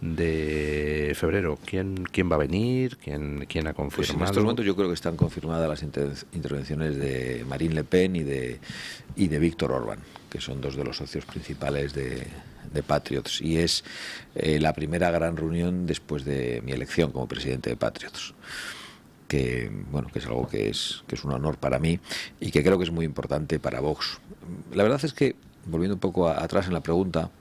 de febrero. ¿Quién va a venir? ¿Quién ha confirmado? Pues en estos momentos yo creo que están confirmadas las intervenciones de Marine Le Pen y de Víctor Orbán, que son dos de los socios principales de Patriots, y es la primera gran reunión después de mi elección como presidente de Patriots, que bueno, que es algo que es un honor para mí y que creo que es muy importante para Vox. La verdad es que, volviendo un poco atrás en la pregunta,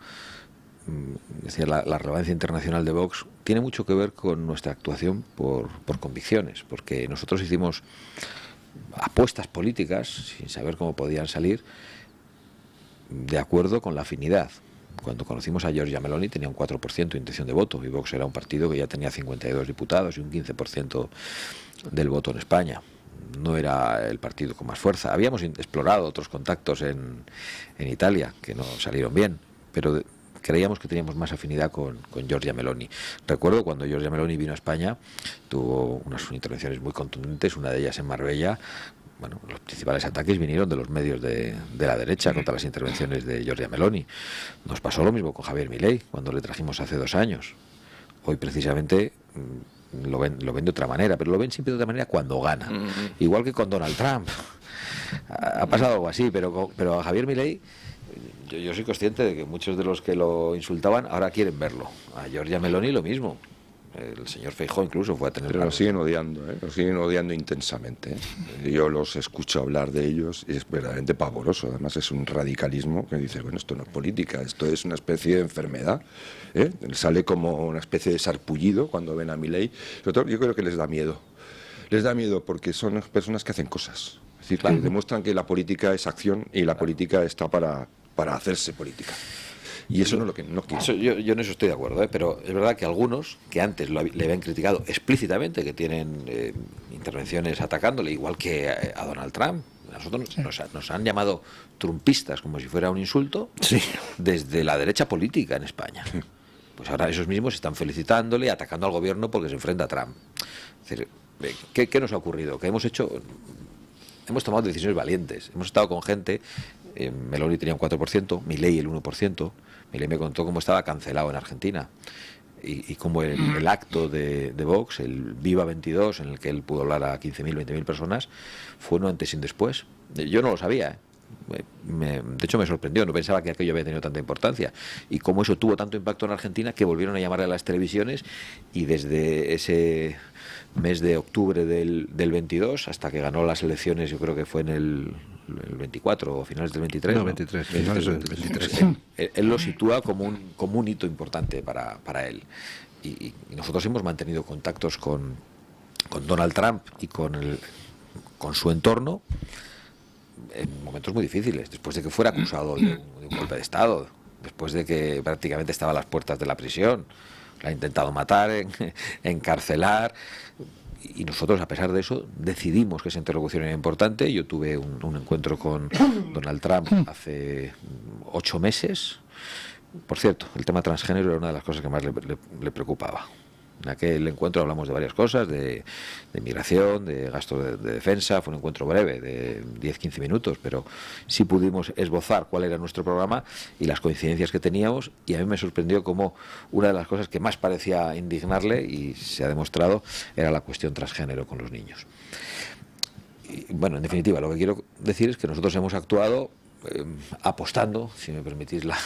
decía, la relevancia internacional de Vox tiene mucho que ver con nuestra actuación por convicciones, porque nosotros hicimos apuestas políticas sin saber cómo podían salir, de acuerdo con la afinidad. Cuando conocimos a Giorgia Meloni tenía un 4% de intención de voto, y Vox era un partido que ya tenía 52 diputados y un 15% del voto en España. No era el partido con más fuerza. Habíamos explorado otros contactos en Italia que no salieron bien, pero creíamos que teníamos más afinidad con Giorgia Meloni. Recuerdo cuando Giorgia Meloni vino a España, tuvo unas intervenciones muy contundentes, una de ellas en Marbella. Bueno, los principales ataques vinieron de los medios de la derecha contra las intervenciones de Giorgia Meloni. Nos pasó lo mismo con Javier Milei cuando le trajimos hace 2 años. Hoy precisamente lo ven de otra manera, pero lo ven siempre de otra manera cuando gana. Igual que con Donald Trump. Ha pasado algo así, pero a Javier Milei yo soy consciente de que muchos de los que lo insultaban ahora quieren verlo. A Giorgia Meloni lo mismo. El señor Feijóo incluso fue a tener... Pero lo siguen odiando, lo siguen odiando intensamente. Yo los escucho hablar de ellos y es verdaderamente pavoroso. Además es un radicalismo que dice, bueno, esto no es política, esto es una especie de enfermedad. Sale como una especie de sarpullido cuando ven a Milei. Sobre todo, yo creo que les da miedo. Les da miedo porque son personas que hacen cosas. Es decir, que demuestran que la política es acción y la política está para hacerse política. Y eso no es lo que no quiero. Yo en eso estoy de acuerdo, pero es verdad que algunos que antes le habían criticado explícitamente, que tienen intervenciones atacándole, igual que a Donald Trump, a nosotros nos han llamado trumpistas como si fuera un insulto, desde la derecha política en España. Pues ahora esos mismos están felicitándole y atacando al gobierno porque se enfrenta a Trump. Es decir, ¿qué nos ha ocurrido? Que hemos tomado decisiones valientes. Hemos estado con gente... Meloni tenía un 4%, Milei el 1%. Milei me contó cómo estaba cancelado en Argentina y cómo el acto de Vox, el Viva 22, en el que él pudo hablar a 15.000, 20.000 personas, fue un antes y un después. Yo no lo sabía, de hecho me sorprendió, no pensaba que aquello había tenido tanta importancia, y cómo eso tuvo tanto impacto en Argentina que volvieron a llamarle a las televisiones, y desde ese mes de octubre del 22 hasta que ganó las elecciones, yo creo que fue en el 24 o finales del 23. No, 23, finales del 23. Él lo sitúa como un hito importante para él. Y nosotros hemos mantenido contactos con Donald Trump y con su entorno en momentos muy difíciles, después de que fuera acusado de un golpe de Estado, después de que prácticamente estaba a las puertas de la prisión, la ha intentado matar, encarcelar. Y nosotros, a pesar de eso, decidimos que esa interlocución era importante. Yo tuve un encuentro con Donald Trump hace 8 meses. Por cierto, el tema transgénero era una de las cosas que más le preocupaba. En aquel encuentro hablamos de varias cosas, de inmigración, de gasto de defensa. Fue un encuentro breve, de 10-15 minutos, pero sí pudimos esbozar cuál era nuestro programa y las coincidencias que teníamos, y a mí me sorprendió cómo una de las cosas que más parecía indignarle, y se ha demostrado, era la cuestión transgénero con los niños. Y, bueno, en definitiva, lo que quiero decir es que nosotros hemos actuado apostando, si me permitís la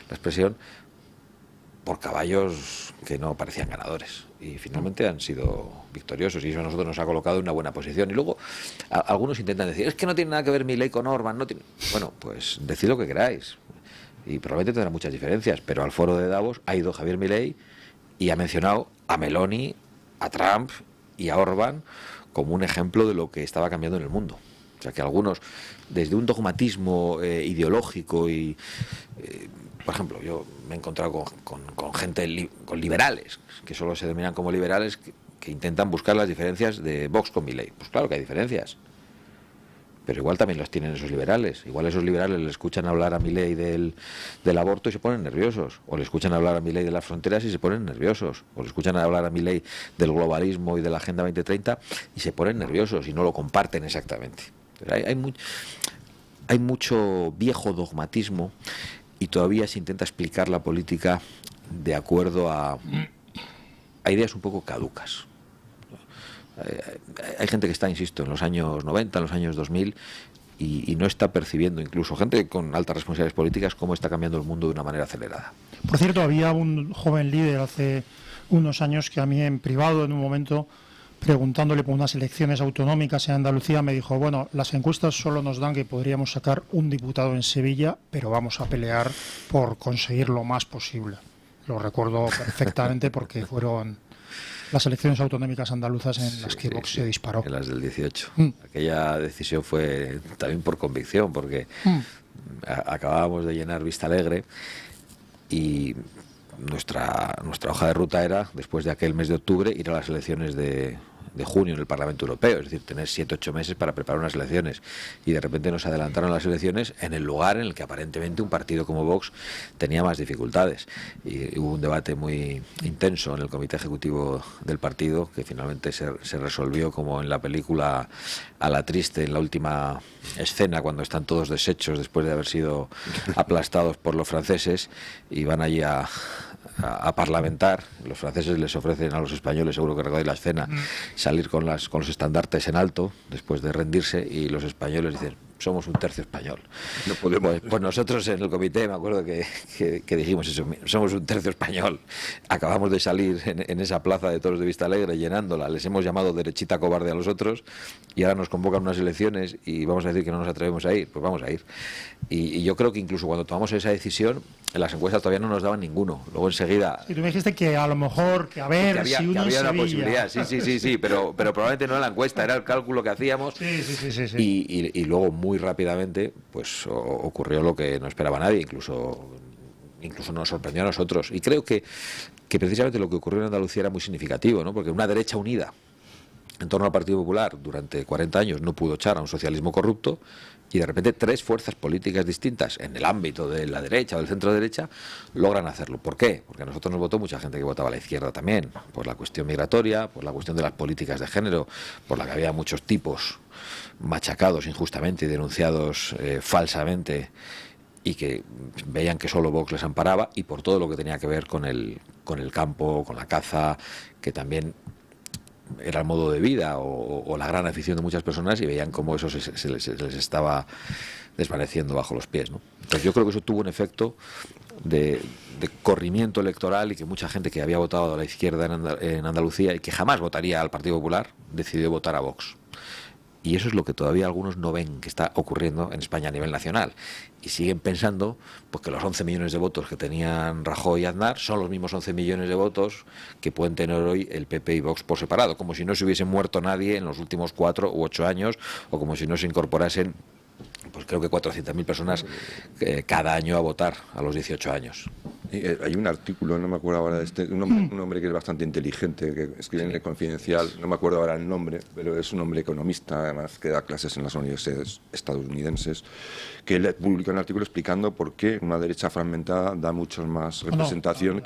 expresión, por caballos que no parecían ganadores, y finalmente han sido victoriosos, y eso a nosotros nos ha colocado en una buena posición. Y luego algunos intentan decir, es que no tiene nada que ver Milei con Orbán, no tiene... Bueno, pues decid lo que queráis, y probablemente tendrá muchas diferencias, pero al foro de Davos ha ido Javier Milei y ha mencionado a Meloni a Trump y a Orbán como un ejemplo de lo que estaba cambiando en el mundo. O sea, que algunos, desde un dogmatismo ideológico y... por ejemplo, yo me he encontrado con gente, con liberales, que solo se denominan como liberales, que intentan buscar las diferencias de Vox con Milei. Pues claro que hay diferencias, pero igual también los tienen esos liberales. Igual esos liberales le escuchan hablar a Milei del aborto y se ponen nerviosos, o le escuchan hablar a Milei de las fronteras y se ponen nerviosos, o le escuchan hablar a Milei del globalismo y de la Agenda 2030 y se ponen nerviosos y no lo comparten exactamente. Hay mucho viejo dogmatismo y todavía se intenta explicar la política de acuerdo a ideas un poco caducas. Hay gente que está, insisto, en los años 90, en los años 2000 y no está percibiendo, incluso gente con altas responsabilidades políticas, cómo está cambiando el mundo de una manera acelerada. Por cierto, había un joven líder hace unos años que a mí en privado, en un momento, preguntándole por unas elecciones autonómicas en Andalucía, me dijo, bueno, las encuestas solo nos dan que podríamos sacar un diputado en Sevilla, pero vamos a pelear por conseguir lo más posible. Lo recuerdo perfectamente porque fueron las elecciones autonómicas andaluzas en las que Vox se disparó. En las del 18. Aquella decisión fue también por convicción, porque acabábamos de llenar Vista Alegre y nuestra hoja de ruta era, después de aquel mes de octubre, ir a las elecciones de junio en el Parlamento Europeo, es decir, tener 7-8 meses para preparar unas elecciones, y de repente nos adelantaron las elecciones en el lugar en el que aparentemente un partido como Vox tenía más dificultades, y hubo un debate muy intenso en el comité ejecutivo del partido que finalmente se resolvió como en la película A la Triste, en la última escena, cuando están todos deshechos después de haber sido aplastados por los franceses y van allí a parlamentar. Los franceses les ofrecen a los españoles, seguro que recordáis la escena, salir con los estandartes en alto después de rendirse, y los españoles dicen, somos un tercio español. No podemos. Pues nosotros en el comité, me acuerdo que dijimos eso, somos un tercio español. Acabamos de salir en esa plaza de toros de Vista Alegre, llenándola, les hemos llamado derechita cobarde a los otros, y ahora nos convocan unas elecciones y vamos a decir que no nos atrevemos a ir. Pues vamos a ir. Y yo creo que incluso cuando tomamos esa decisión, en las encuestas todavía no nos daban ninguno. Luego enseguida... Y tú me dijiste que a lo mejor, que a ver, había, si uno que había en una Sevilla... posibilidad, sí, pero probablemente no en la encuesta, era el cálculo que hacíamos. Sí. Y luego muy rápidamente pues ocurrió lo que no esperaba nadie, incluso nos sorprendió a nosotros. Y creo que precisamente lo que ocurrió en Andalucía era muy significativo, ¿no? Porque una derecha unida en torno al Partido Popular durante 40 años no pudo echar a un socialismo corrupto, y de repente 3 fuerzas políticas distintas en el ámbito de la derecha o del centro derecha logran hacerlo. ¿Por qué? Porque a nosotros nos votó mucha gente que votaba a la izquierda también, por la cuestión migratoria, por la cuestión de las políticas de género, por la que había muchos tipos machacados injustamente y denunciados falsamente, y que veían que solo Vox les amparaba, y por todo lo que tenía que ver con el campo, con la caza, que también era el modo de vida o la gran afición de muchas personas, y veían cómo eso se les estaba desvaneciendo bajo los pies, ¿no? Entonces yo creo que eso tuvo un efecto de corrimiento electoral, y que mucha gente que había votado a la izquierda en Andalucía y que jamás votaría al Partido Popular decidió votar a Vox. Y eso es lo que todavía algunos no ven que está ocurriendo en España a nivel nacional. Y siguen pensando pues, que los 11 millones de votos que tenían Rajoy y Aznar son los mismos 11 millones de votos que pueden tener hoy el PP y Vox por separado, como si no se hubiese muerto nadie en los últimos 4 u 8 años, o como si no se incorporasen, pues creo que 400.000 personas cada año a votar a los 18 años. Hay un artículo, no me acuerdo ahora, un hombre que es bastante inteligente, que escribe en el Confidencial, no me acuerdo ahora el nombre, pero es un hombre economista, además que da clases en las universidades estadounidenses, que él publica un artículo explicando por qué una derecha fragmentada da mucho más representación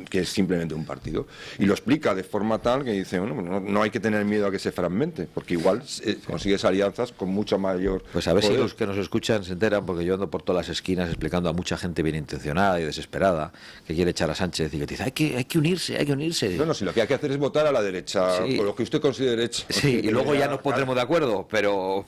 que simplemente un partido. Y lo explica de forma tal que dice, bueno, no hay que tener miedo a que se fragmente, porque igual consigues alianzas con mucho mayor Pues a ver poder. Si los que nos escuchan se enteran, porque yo ando por todas las esquinas explicando a mucha gente bien intencionada y desesperada que quiere echar a Sánchez, y que dice, hay que unirse. No, si lo que hay que hacer es votar a la derecha, sí, por lo que usted considere derecha. Sí, y luego ya nos pondremos de acuerdo, pero...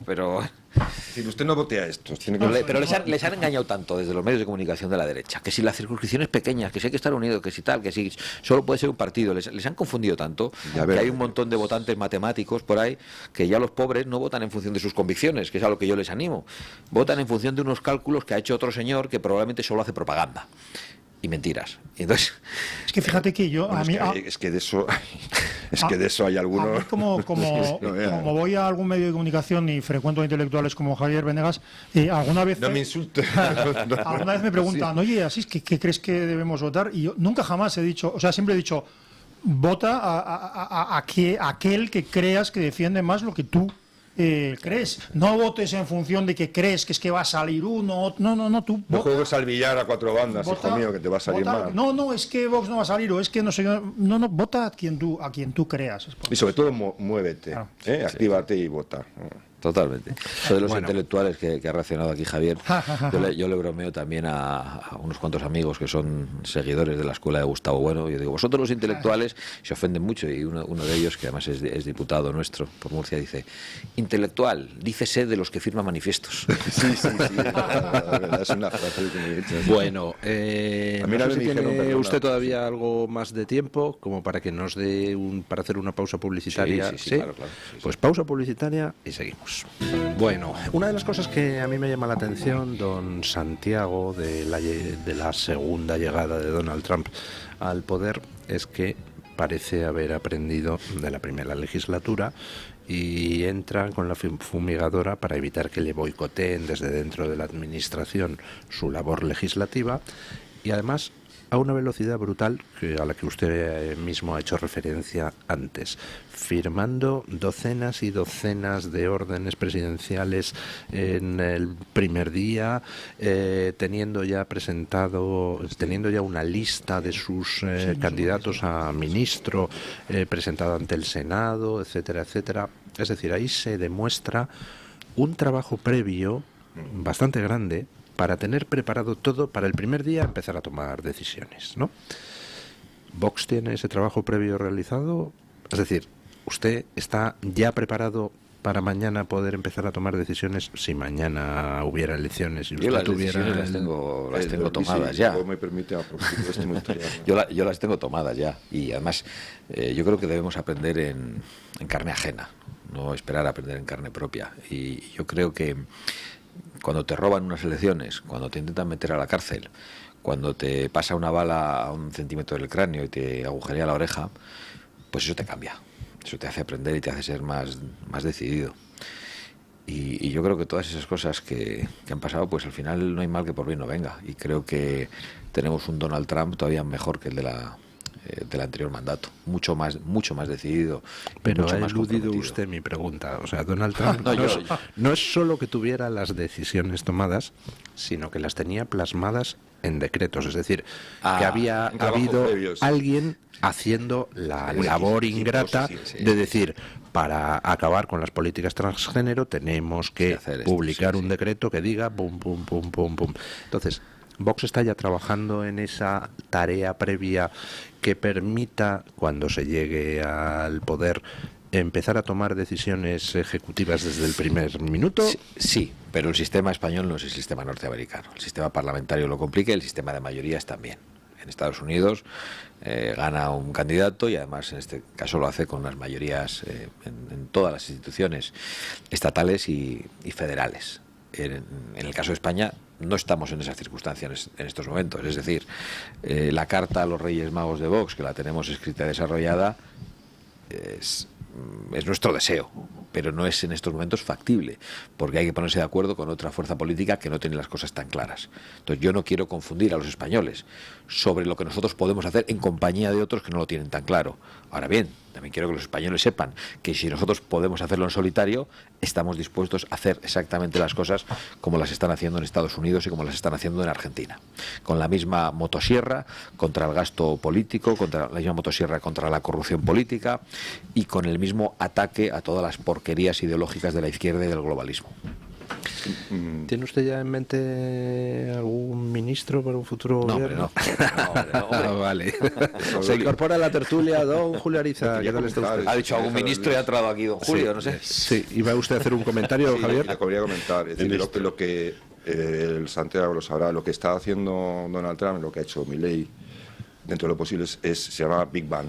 Si usted no vote a estos, pero les han engañado tanto desde los medios de comunicación de la derecha, que si la circunscripción es pequeña, que si hay que estar unidos, que si tal, que si solo puede ser un partido, les han confundido tanto, que hay un montón de votantes matemáticos por ahí, que ya los pobres no votan en función de sus convicciones, que es a lo que yo les animo, votan en función de unos cálculos que ha hecho otro señor que probablemente solo hace propaganda. y mentiras. Y entonces, Es que fíjate que yo, Bueno, a mí, es que de eso hay a algunos. mí como voy a algún medio de comunicación y frecuento a intelectuales como Javier Venegas, alguna vez No me insultes. alguna vez me preguntan, oye, Asís, ¿qué crees que debemos votar? Y yo nunca jamás he dicho, o sea, siempre he dicho, vota a aquel que creas que defiende más lo que tú crees. No votes en función de que crees que es que va a salir uno. No, tú No vota. juegues al billar a 4 bandas, Vota, hijo mío, que te va a salir vota. mal. No, es que Vox no va a salir, o es que no sé. No, vota a quien tú creas. Y sobre todo muévete, Claro. actívate y vota. totalmente. Eso de los Bueno. intelectuales que ha reaccionado aquí Javier, yo le bromeo también a unos cuantos amigos que son seguidores de la escuela de Gustavo Bueno. Yo digo, vosotros los intelectuales se ofenden mucho, y uno de ellos, que además es diputado nuestro por Murcia, dice, intelectual, dícese de los que firman manifiestos. Sí, la verdad, es una frase que me he hecho. Bueno, A mí no una sé vez si me dijeron, tiene perdona, usted todavía algo más de tiempo como para que nos dé para hacer una pausa publicitaria. Sí, claro. Sí. Pues pausa publicitaria y seguimos. Bueno, una de las cosas que a mí me llama la atención, don Santiago, de la segunda llegada de Donald Trump al poder, es que parece haber aprendido de la primera legislatura y entra con la fumigadora para evitar que le boicoteen desde dentro de la administración su labor legislativa, y además a una velocidad brutal a la que usted mismo ha hecho referencia antes, firmando docenas y docenas de órdenes presidenciales en el primer día, teniendo ya una lista de sus candidatos a ministro presentada ante el Senado, etcétera, etcétera. Es decir, ahí se demuestra un trabajo previo bastante grande para tener preparado todo para el primer día empezar a tomar decisiones, ¿no? ¿Vox tiene ese trabajo previo realizado? Es decir, ¿usted está ya preparado para mañana poder empezar a tomar decisiones si mañana hubiera elecciones y usted Yo las tuviera decisiones las tengo tomadas ya. Me permite, esto me gustaría, ¿no? Yo las tengo tomadas ya, y además yo creo que debemos aprender en carne ajena, no esperar a aprender en carne propia. Y yo creo que cuando te roban unas elecciones, cuando te intentan meter a la cárcel, cuando te pasa una bala a 1 centímetro del cráneo y te agujerea la oreja, pues eso te cambia, eso te hace aprender y te hace ser más decidido. Y yo creo que todas esas cosas que han pasado, pues al final no hay mal que por bien no venga. Y creo que tenemos un Donald Trump todavía mejor que el del anterior mandato, mucho más decidido. Pero mucho ha más eludido comprometido. usted mi pregunta. O sea, Donald Trump No, no es solo que tuviera las decisiones tomadas, sino que las tenía plasmadas en decretos. Es decir, que había un trabajo habido previo, sí. alguien haciendo la labor ingrata de decir, para acabar con las políticas transgénero tenemos que hacer esto, publicar sí, un sí. decreto que diga pum, pum, pum, pum, pum. Entonces, Vox está ya trabajando en esa tarea previa que permita, cuando se llegue al poder, empezar a tomar decisiones ejecutivas desde el primer minuto. Sí, pero el sistema español no es el sistema norteamericano. El sistema parlamentario lo complica y el sistema de mayorías también. En Estados Unidos gana un candidato, y además en este caso lo hace con unas mayorías en todas las instituciones estatales y federales. En el caso de España no estamos en esas circunstancias en estos momentos. Es decir, la carta a los Reyes Magos de Vox, que la tenemos escrita y desarrollada, es nuestro deseo, pero no es en estos momentos factible, porque hay que ponerse de acuerdo con otra fuerza política que no tiene las cosas tan claras. Entonces yo no quiero confundir a los españoles sobre lo que nosotros podemos hacer en compañía de otros que no lo tienen tan claro. Ahora bien, también quiero que los españoles sepan que si nosotros podemos hacerlo en solitario, estamos dispuestos a hacer exactamente las cosas como las están haciendo en Estados Unidos y como las están haciendo en Argentina, con la misma motosierra contra el gasto político, contra la misma motosierra contra la corrupción política, y con el mismo ataque a todas las porquerías ideológicas de la izquierda y del globalismo. ¿Tiene usted ya en mente algún ministro para un futuro No, hombre, gobierno? no. Ah, vale. Se incorpora a la tertulia don Julio Ariza. ¿Qué tal está usted? Ha dicho algún ministro y ha entrado aquí don Julio, no sé. Sí, ¿iba usted a hacer un comentario, Sí, Javier? le quería comentar. Es decir, lo que el Santiago lo sabrá, lo que está haciendo Donald Trump, lo que ha hecho Milei, dentro de lo posible, se llama Big Bang.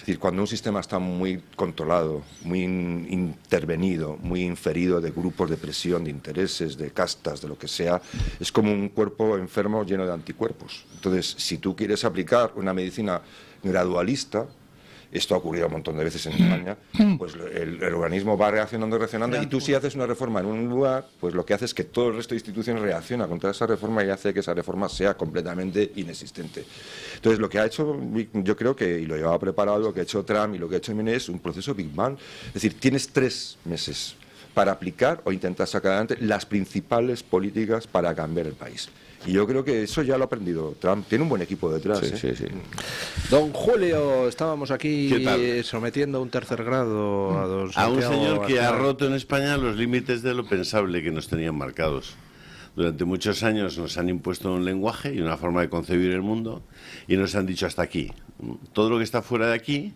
decir, cuando un sistema está muy controlado, muy intervenido, muy inferido de grupos de presión, de intereses, de castas, de lo que sea, es como un cuerpo enfermo lleno de anticuerpos. Entonces, si tú quieres aplicar una medicina gradualista, esto ha ocurrido un montón de veces en España, pues el organismo va reaccionando, y tú si haces una reforma en un lugar, pues lo que hace es que todo el resto de instituciones reacciona contra esa reforma y hace que esa reforma sea completamente inexistente. Entonces lo que ha hecho, yo creo que, y lo llevaba preparado, lo que ha hecho Trump y lo que ha hecho Mine es un proceso Big Bang. Es decir, tienes 3 meses para aplicar o intentar sacar adelante las principales políticas para cambiar el país. Y yo creo que eso ya lo ha aprendido Trump. Tiene un buen equipo detrás. Sí. Don Julio, estábamos aquí sometiendo a un tercer grado a don Santiago, un señor que ha roto en España los límites de lo pensable que nos tenían marcados. Durante muchos años nos han impuesto un lenguaje y una forma de concebir el mundo y nos han dicho hasta aquí. Todo lo que está fuera de aquí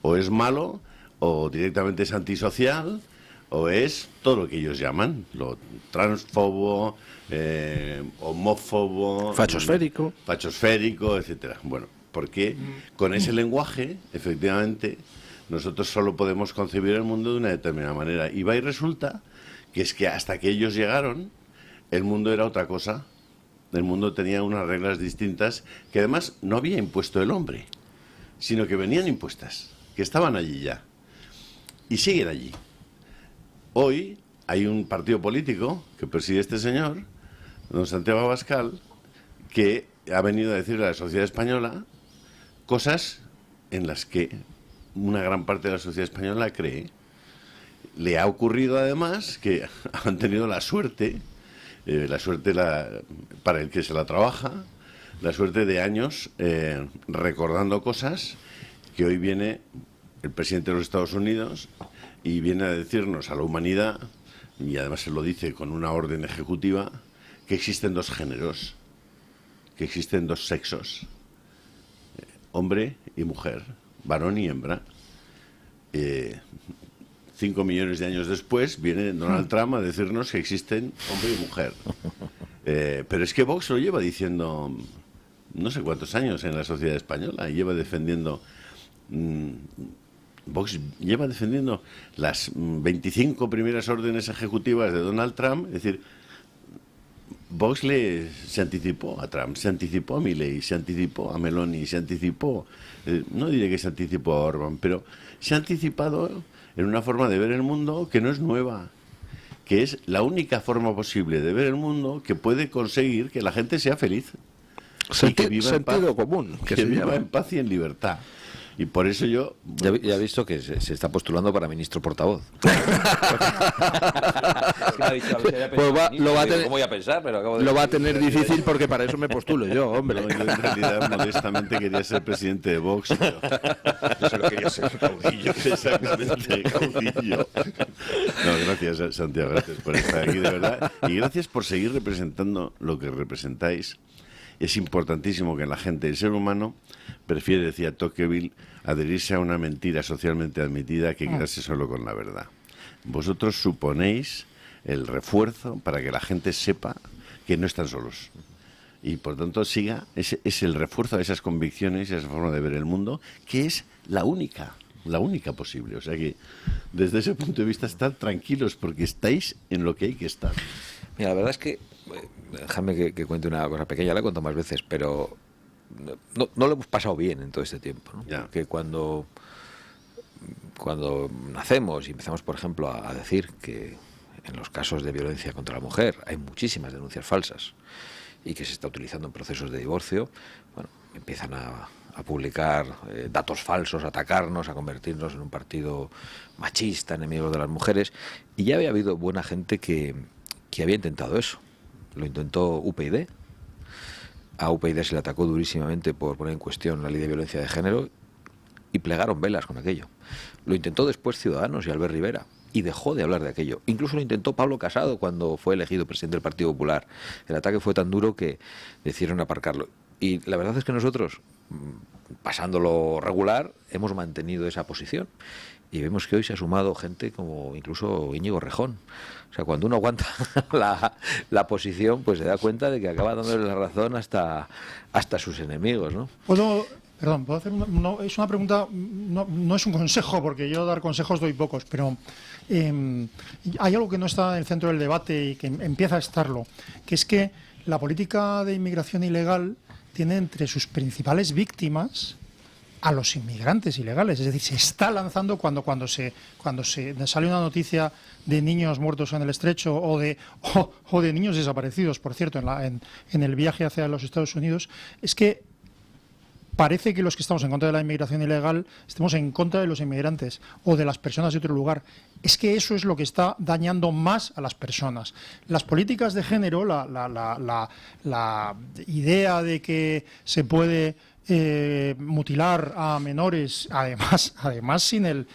o es malo o directamente es antisocial o es todo lo que ellos llaman, lo transfobo, homófobo, fachosférico, etcétera. Bueno, porque con ese lenguaje, efectivamente, nosotros solo podemos concebir el mundo de una determinada manera. Y va y resulta que es que hasta que ellos llegaron, el mundo era otra cosa. El mundo tenía unas reglas distintas que además no había impuesto el hombre, sino que venían impuestas, que estaban allí ya y siguen allí. Hoy hay un partido político que preside este señor, don Santiago Abascal, que ha venido a decirle a la sociedad española cosas en las que una gran parte de la sociedad española cree. Le ha ocurrido además que han tenido la suerte para el que se la trabaja, la suerte de años recordando cosas que hoy viene el presidente de los Estados Unidos y viene a decirnos a la humanidad, y además se lo dice con una orden ejecutiva, que existen 2 géneros, que existen 2 sexos, hombre y mujer, varón y hembra. 5 millones de años después viene Donald Trump a decirnos que existen hombre y mujer. Pero es que Vox lo lleva diciendo no sé cuántos años en la sociedad española y lleva defendiendo... Vox lleva defendiendo las 25 primeras órdenes ejecutivas de Donald Trump. Es decir, Vox se anticipó a Trump, se anticipó a Milei, se anticipó a Meloni, se anticipó, no diré que se anticipó a Orbán, pero se ha anticipado en una forma de ver el mundo que no es nueva, que es la única forma posible de ver el mundo que puede conseguir que la gente sea feliz. Y que viva en paz, común, que viva en paz y en libertad. Y por eso yo... Ya he visto que se está postulando para ministro portavoz. ¿Cómo voy a pensar? Pero lo va a tener difícil porque para eso me postulo yo, hombre. No, yo en realidad modestamente quería ser presidente de Vox. Yo solo quería ser caudillo. Exactamente, caudillo. No, gracias, Santiago, gracias por estar aquí, de verdad. Y gracias por seguir representando lo que representáis. Es importantísimo que la gente, el ser humano, prefiere, decía Tocqueville, adherirse a una mentira socialmente admitida que quedarse solo con la verdad. Vosotros suponéis el refuerzo para que la gente sepa que no están solos. Y por tanto es el refuerzo de esas convicciones y esa forma de ver el mundo, que es la única posible. O sea que desde ese punto de vista estad tranquilos porque estáis en lo que hay que estar. Mira, la verdad es que, déjame que cuente una cosa pequeña, la he contado más veces, pero no lo hemos pasado bien en todo este tiempo, ¿no? Ya. Que cuando nacemos y empezamos, por ejemplo, a decir que en los casos de violencia contra la mujer hay muchísimas denuncias falsas y que se está utilizando en procesos de divorcio, bueno, empiezan a publicar datos falsos, a atacarnos, a convertirnos en un partido machista, enemigo de las mujeres, y ya había habido buena gente que había intentado eso. Lo intentó UPyD. A UPyD se le atacó durísimamente por poner en cuestión la ley de violencia de género y plegaron velas con aquello. Lo intentó después Ciudadanos y Albert Rivera y dejó de hablar de aquello. Incluso lo intentó Pablo Casado cuando fue elegido presidente del Partido Popular. El ataque fue tan duro que decidieron aparcarlo. Y la verdad es que nosotros, pasándolo regular, hemos mantenido esa posición. Y vemos que hoy se ha sumado gente como incluso Íñigo Rejón. O sea, cuando uno aguanta la posición, pues se da cuenta de que acaba dándole la razón hasta sus enemigos, ¿no? ¿Puedo Perdón, ¿puedo hacer es una pregunta, no es un consejo, porque yo dar consejos doy pocos, pero hay algo que no está en el centro del debate y que empieza a estarlo, que es que la política de inmigración ilegal tiene entre sus principales víctimas a los inmigrantes ilegales. Es decir, se está lanzando cuando se sale una noticia de niños muertos en el estrecho o de niños desaparecidos, por cierto, en el viaje hacia los Estados Unidos, es que parece que los que estamos en contra de la inmigración ilegal estemos en contra de los inmigrantes o de las personas de otro lugar. Es que eso es lo que está dañando más a las personas. Las políticas de género, la idea de que se puede mutilar a menores, además sin el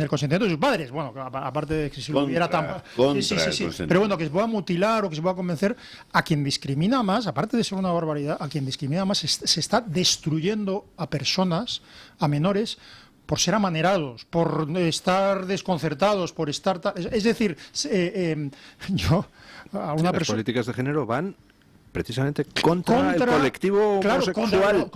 consentimiento de sus padres. Bueno, aparte de que si lo hubiera tan... Sí. Pero bueno, que se pueda mutilar o que se pueda convencer a quien discrimina más, aparte de ser una barbaridad, a quien discrimina más se está destruyendo a personas, a menores, por ser amanerados, por estar desconcertados, por estar... Es decir, yo... a una las políticas de género van precisamente contra el colectivo homosexual,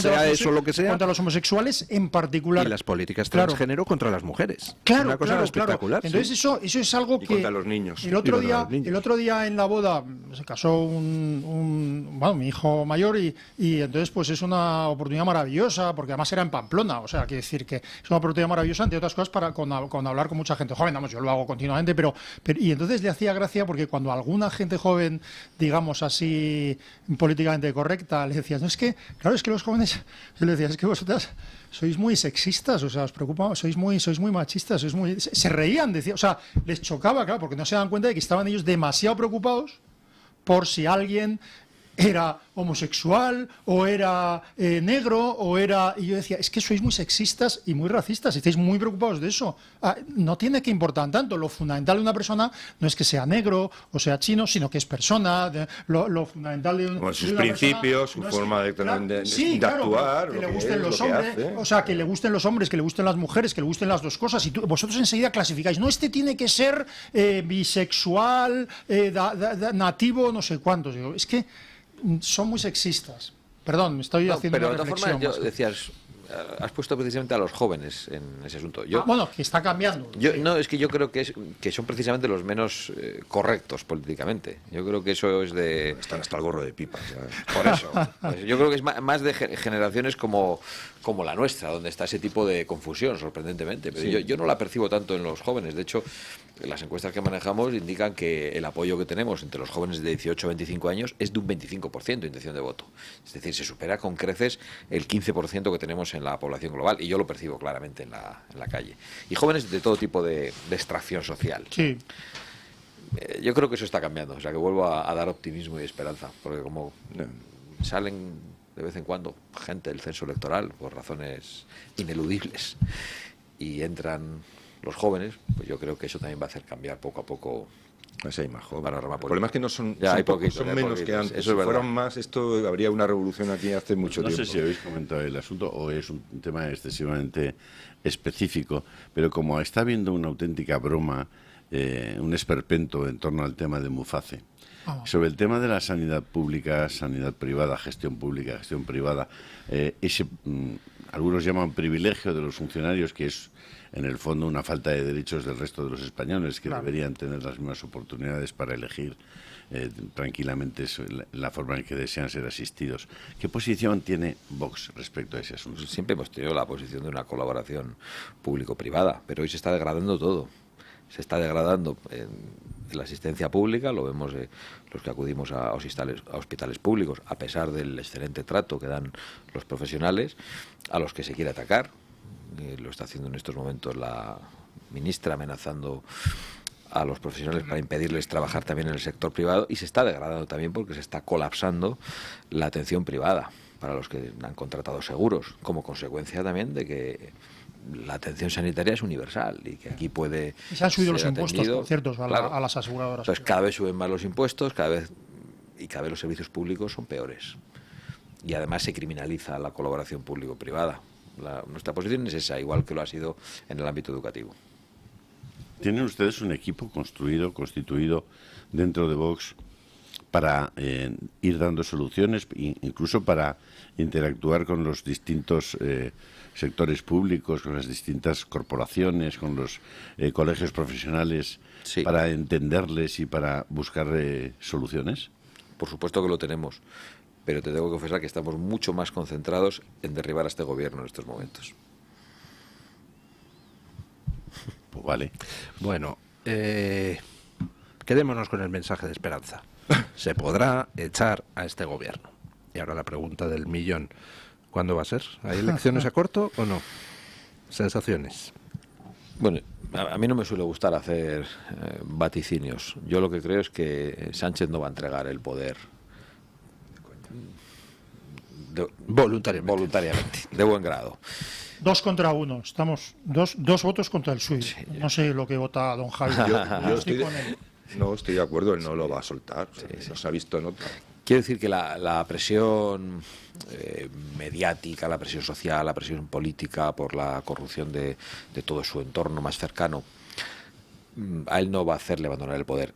sea eso lo que sea. Contra los homosexuales en particular. Y las políticas transgénero contra las mujeres. Claro, una cosa espectacular. Entonces eso es algo y que... contra los niños. El otro día en la boda se casó mi hijo mayor y entonces pues es una oportunidad maravillosa, porque además era en Pamplona, o sea, quiere decir que es una oportunidad maravillosa, entre otras cosas, con hablar con mucha gente joven. Vamos, yo lo hago continuamente, pero y entonces le hacía gracia porque cuando alguna gente joven, digamos así, políticamente correcta, le decías, no, es que los jóvenes, yo le decía, es que vosotras sois muy sexistas, o sea, os preocupa, sois muy machistas, se reían, decía, o sea, les chocaba, claro, porque no se dan cuenta de que estaban ellos demasiado preocupados por si alguien era homosexual o era negro o era... Y yo decía, es que sois muy sexistas y muy racistas, estáis muy preocupados de eso. No tiene que importar tanto. Lo fundamental de una persona no es que sea negro o sea chino, sino que es persona. Lo fundamental de sus principios, su forma de actuar, que le gusten los hombres, o sea, que le gusten los hombres, que le gusten las mujeres, que le gusten las dos cosas. Y vosotros enseguida clasificáis, no, este tiene que ser bisexual, nativo, no sé cuántos. Digo, es que son muy sexistas. Perdón, me estoy haciendo una reflexión. Pero de todas formas, decías, has puesto precisamente a los jóvenes en ese asunto. Bueno, que está cambiando. Es que yo creo que son precisamente los menos correctos políticamente. Yo creo que eso es de... Están hasta el gorro de pipa. Por eso. Pues yo creo que es más de generaciones como la nuestra, donde está ese tipo de confusión, sorprendentemente. Pero yo no la percibo tanto en los jóvenes. De hecho, las encuestas que manejamos indican que el apoyo que tenemos entre los jóvenes de 18 a 25 años es de un 25% de intención de voto. Es decir, se supera con creces el 15% que tenemos en la población global, y yo lo percibo claramente en la calle. Y jóvenes de todo tipo de extracción social. Sí. Yo creo que eso está cambiando, o sea, que vuelvo a dar optimismo y esperanza, porque como salen de vez en cuando gente del censo electoral por razones ineludibles y entran los jóvenes, pues yo creo que eso también va a hacer cambiar poco a poco. Hay más jóvenes. El problema es que no son, son menos que antes. Eso es si fueran más, esto habría una revolución aquí hace mucho tiempo. No sé si habéis comentado el asunto o es un tema excesivamente específico, pero como está habiendo una auténtica broma, un esperpento en torno al tema de Muface, sobre el tema de la sanidad pública, sanidad privada, gestión pública, gestión privada, algunos llaman privilegio de los funcionarios, que es en el fondo una falta de derechos del resto de los españoles, que deberían tener las mismas oportunidades para elegir tranquilamente la forma en que desean ser asistidos. ¿Qué posición tiene Vox respecto a ese asunto? Siempre hemos tenido la posición de una colaboración público-privada, pero hoy se está degradando todo. Se está degradando en la asistencia pública, lo vemos los que acudimos a hospitales públicos, a pesar del excelente trato que dan los profesionales, a los que se quiere atacar. Lo está haciendo en estos momentos la ministra, amenazando a los profesionales para impedirles trabajar también en el sector privado, y se está degradando también porque se está colapsando la atención privada para los que han contratado seguros, como consecuencia también de que la atención sanitaria es universal y que aquí puede... Y se han subido los impuestos, por cierto, a las aseguradoras. Entonces cada vez suben más los impuestos, cada vez los servicios públicos son peores. Y además se criminaliza la colaboración público-privada. Nuestra posición es esa, igual que lo ha sido en el ámbito educativo. ¿Tienen ustedes un equipo constituido dentro de Vox para ir dando soluciones, incluso para interactuar con los distintos sectores públicos, con las distintas corporaciones, con los colegios profesionales, Sí. para entenderles y para buscar soluciones? Por supuesto que lo tenemos, pero te tengo que confesar que estamos mucho más concentrados en derribar a este gobierno en estos momentos. Pues vale. Bueno, quedémonos con el mensaje de esperanza. Se podrá echar a este gobierno. Y ahora la pregunta del millón. ¿Cuándo va a ser? ¿Hay elecciones a corto o no? Sensaciones. Bueno, a mí no me suele gustar hacer vaticinios. Yo lo que creo es que Sánchez no va a entregar el poder voluntariamente, de buen grado. 2 contra 1. Estamos dos votos contra el suyo. No sé lo que vota don Javi. Yo Estoy con él. no estoy de acuerdo, él no lo va a soltar. No se ha visto en otra. Quiero decir que la presión mediática, la presión social, la presión política por la corrupción de todo su entorno más cercano, a él no va a hacerle abandonar el poder.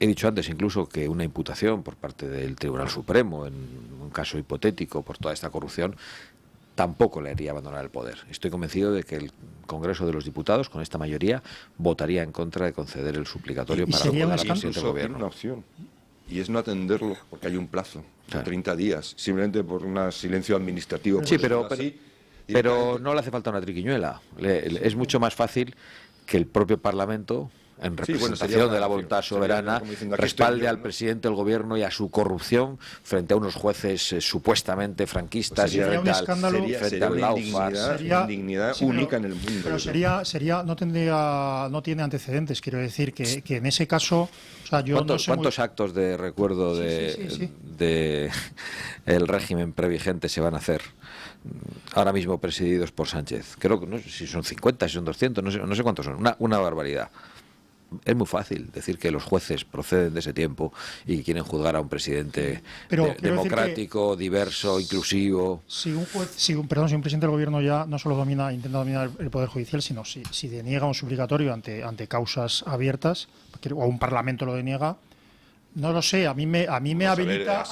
He dicho antes incluso que una imputación por parte del Tribunal Supremo, en un caso hipotético por toda esta corrupción, tampoco le haría abandonar el poder. Estoy convencido de que el Congreso de los Diputados, con esta mayoría, votaría en contra de conceder el suplicatorio Y para sería un poder al escándalo. presidente del Incluso tiene gobierno. una opción, y es no atenderlo, porque hay un plazo, Claro. 30 días, simplemente por un silencio administrativo. Sí, por pero decirlo así, pero directamente. no le hace falta una triquiñuela. Es mucho más fácil que el propio Parlamento, en Sí, bueno, representación sería una de la opción. voluntad Sería soberana, como diciendo, aquí estoy respalde yo, al ¿no? presidente del gobierno y a su corrupción frente a unos jueces supuestamente franquistas Pues y sería frente un al, escándalo. frente sería al una Laufar. indignidad Sí, pero- única en el mundo. Pero yo sería no tiene antecedentes. Quiero decir que en ese caso, o sea, yo no sé ¿Cuántos actos de recuerdo Sí. de el régimen previgente se van a hacer ahora mismo presididos por Sánchez? Creo que no sé si son 50, si son 200, no sé cuántos son. Una barbaridad. Es muy fácil decir que los jueces proceden de ese tiempo y que quieren juzgar a un presidente Pero quiero decir democrático, diverso, inclusivo. Si un presidente del gobierno ya no solo intenta dominar el poder judicial, sino si deniega un suplicatorio ante causas abiertas, o un parlamento lo deniega, no lo sé, a mí me Vamos a ver, habilita,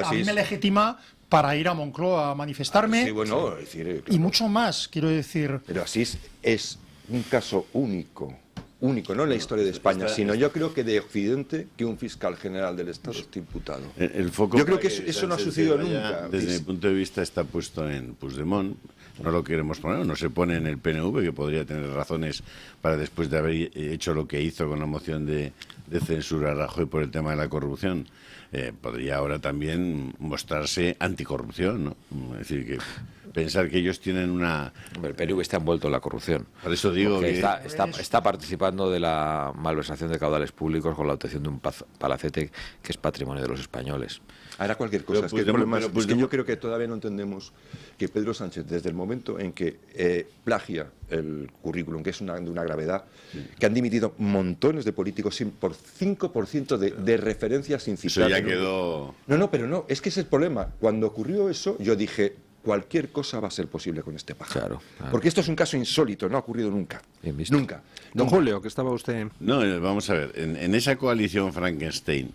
a mí me legitima para ir a Moncloa a manifestarme, Sí, bueno, es decir, y mucho más, quiero decir. pero Asís es un caso único, no en la historia de España, sino yo creo que de Occidente, que un fiscal general del Estado esté imputado. El foco Yo creo para que eso no ha Sánchez sucedido se vaya, nunca. Desde mi punto de vista está puesto en Puigdemont. No lo queremos poner, no se pone en el PNV, que podría tener razones para, después de haber hecho lo que hizo con la moción de censura a Rajoy por el tema de la corrupción, podría ahora también mostrarse anticorrupción, ¿no? Es decir, que pensar que ellos tienen una... Hombre, el PNV está envuelto en la corrupción. Por eso digo Porque que... está participando de la malversación de caudales públicos con la obtención de un palacete que es patrimonio de los españoles. Hará cualquier cosa. Pero Es que el Puigdemont- problema pero es que Puigdemont- yo creo que todavía no entendemos que Pedro Sánchez, desde el momento en que plagia el currículum, que es de una gravedad, que han dimitido montones de políticos por 5% de referencias sin Eso citar. ya quedó... No, pero no, es que ese es el problema. Cuando ocurrió eso, yo dije, cualquier cosa va a ser posible con este pájaro. Claro. Porque esto es un caso insólito, no ha ocurrido nunca. Bien visto. Nunca. Don Julio, que estaba usted... No, vamos a ver, en esa coalición Frankenstein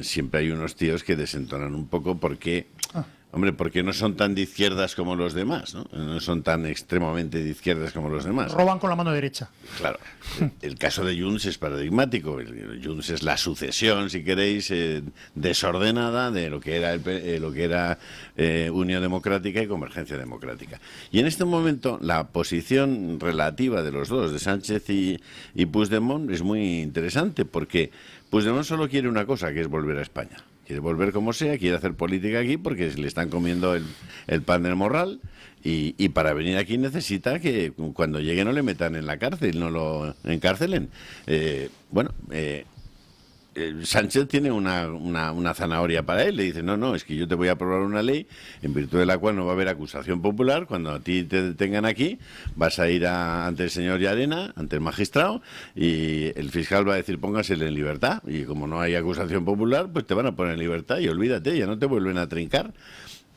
siempre hay unos tíos que desentonan un poco porque, hombre, porque no son tan de izquierdas como los demás, ¿no? No son tan extremadamente de izquierdas como los demás. Roban con la mano derecha. Claro, el caso de Junts es paradigmático. Junts es la sucesión, si queréis, desordenada de lo que era Unión Democrática y Convergencia Democrática. Y en este momento la posición relativa de los dos, de Sánchez y Puigdemont, es muy interesante porque Puigdemont solo quiere una cosa, que es volver a España. Quiere volver como sea, quiere hacer política aquí porque le están comiendo el pan del morral y para venir aquí necesita que cuando llegue no le metan en la cárcel, no lo encarcelen. Sánchez tiene una zanahoria para él. Le dice, no, es que yo te voy a aprobar una ley en virtud de la cual no va a haber acusación popular. Cuando a ti te detengan aquí, vas a ir ante el señor Llarena, ante el magistrado, y el fiscal va a decir, póngasele en libertad. Y como no hay acusación popular, pues te van a poner en libertad y olvídate, ya no te vuelven a trincar.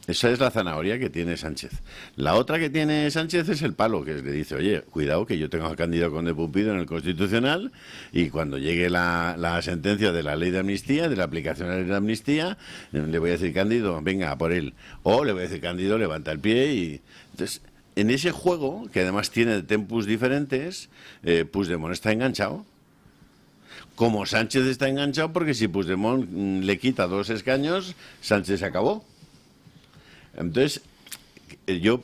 Esa es la zanahoria que tiene Sánchez. La otra que tiene Sánchez es el palo, que le dice, oye, cuidado que yo tengo a Cándido Conde Pumpido en el Constitucional y cuando llegue la sentencia de la ley de amnistía, de la aplicación de la ley de amnistía, le voy a decir, Cándido, venga, a por él. O le voy a decir, Cándido, levanta el pie y... Entonces, en ese juego, que además tiene tempus diferentes, Puigdemont está enganchado. Como Sánchez está enganchado, porque si Puigdemont le quita 2 escaños, Sánchez se acabó. Entonces, yo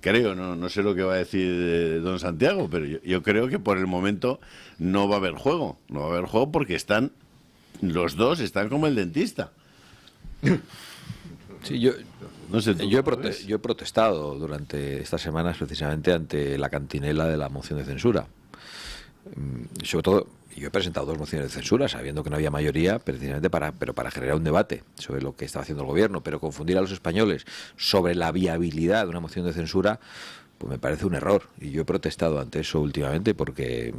creo, no sé lo que va a decir don Santiago, pero yo creo que por el momento no va a haber juego. No va a haber juego porque los dos están como el dentista. Sí, yo he protestado durante estas semanas precisamente ante la cantinela de la moción de censura. Sobre todo, yo he presentado 2 mociones de censura sabiendo que no había mayoría, precisamente para generar un debate sobre lo que estaba haciendo el gobierno, pero confundir a los españoles sobre la viabilidad de una moción de censura, pues me parece un error. Y yo he protestado ante eso últimamente porque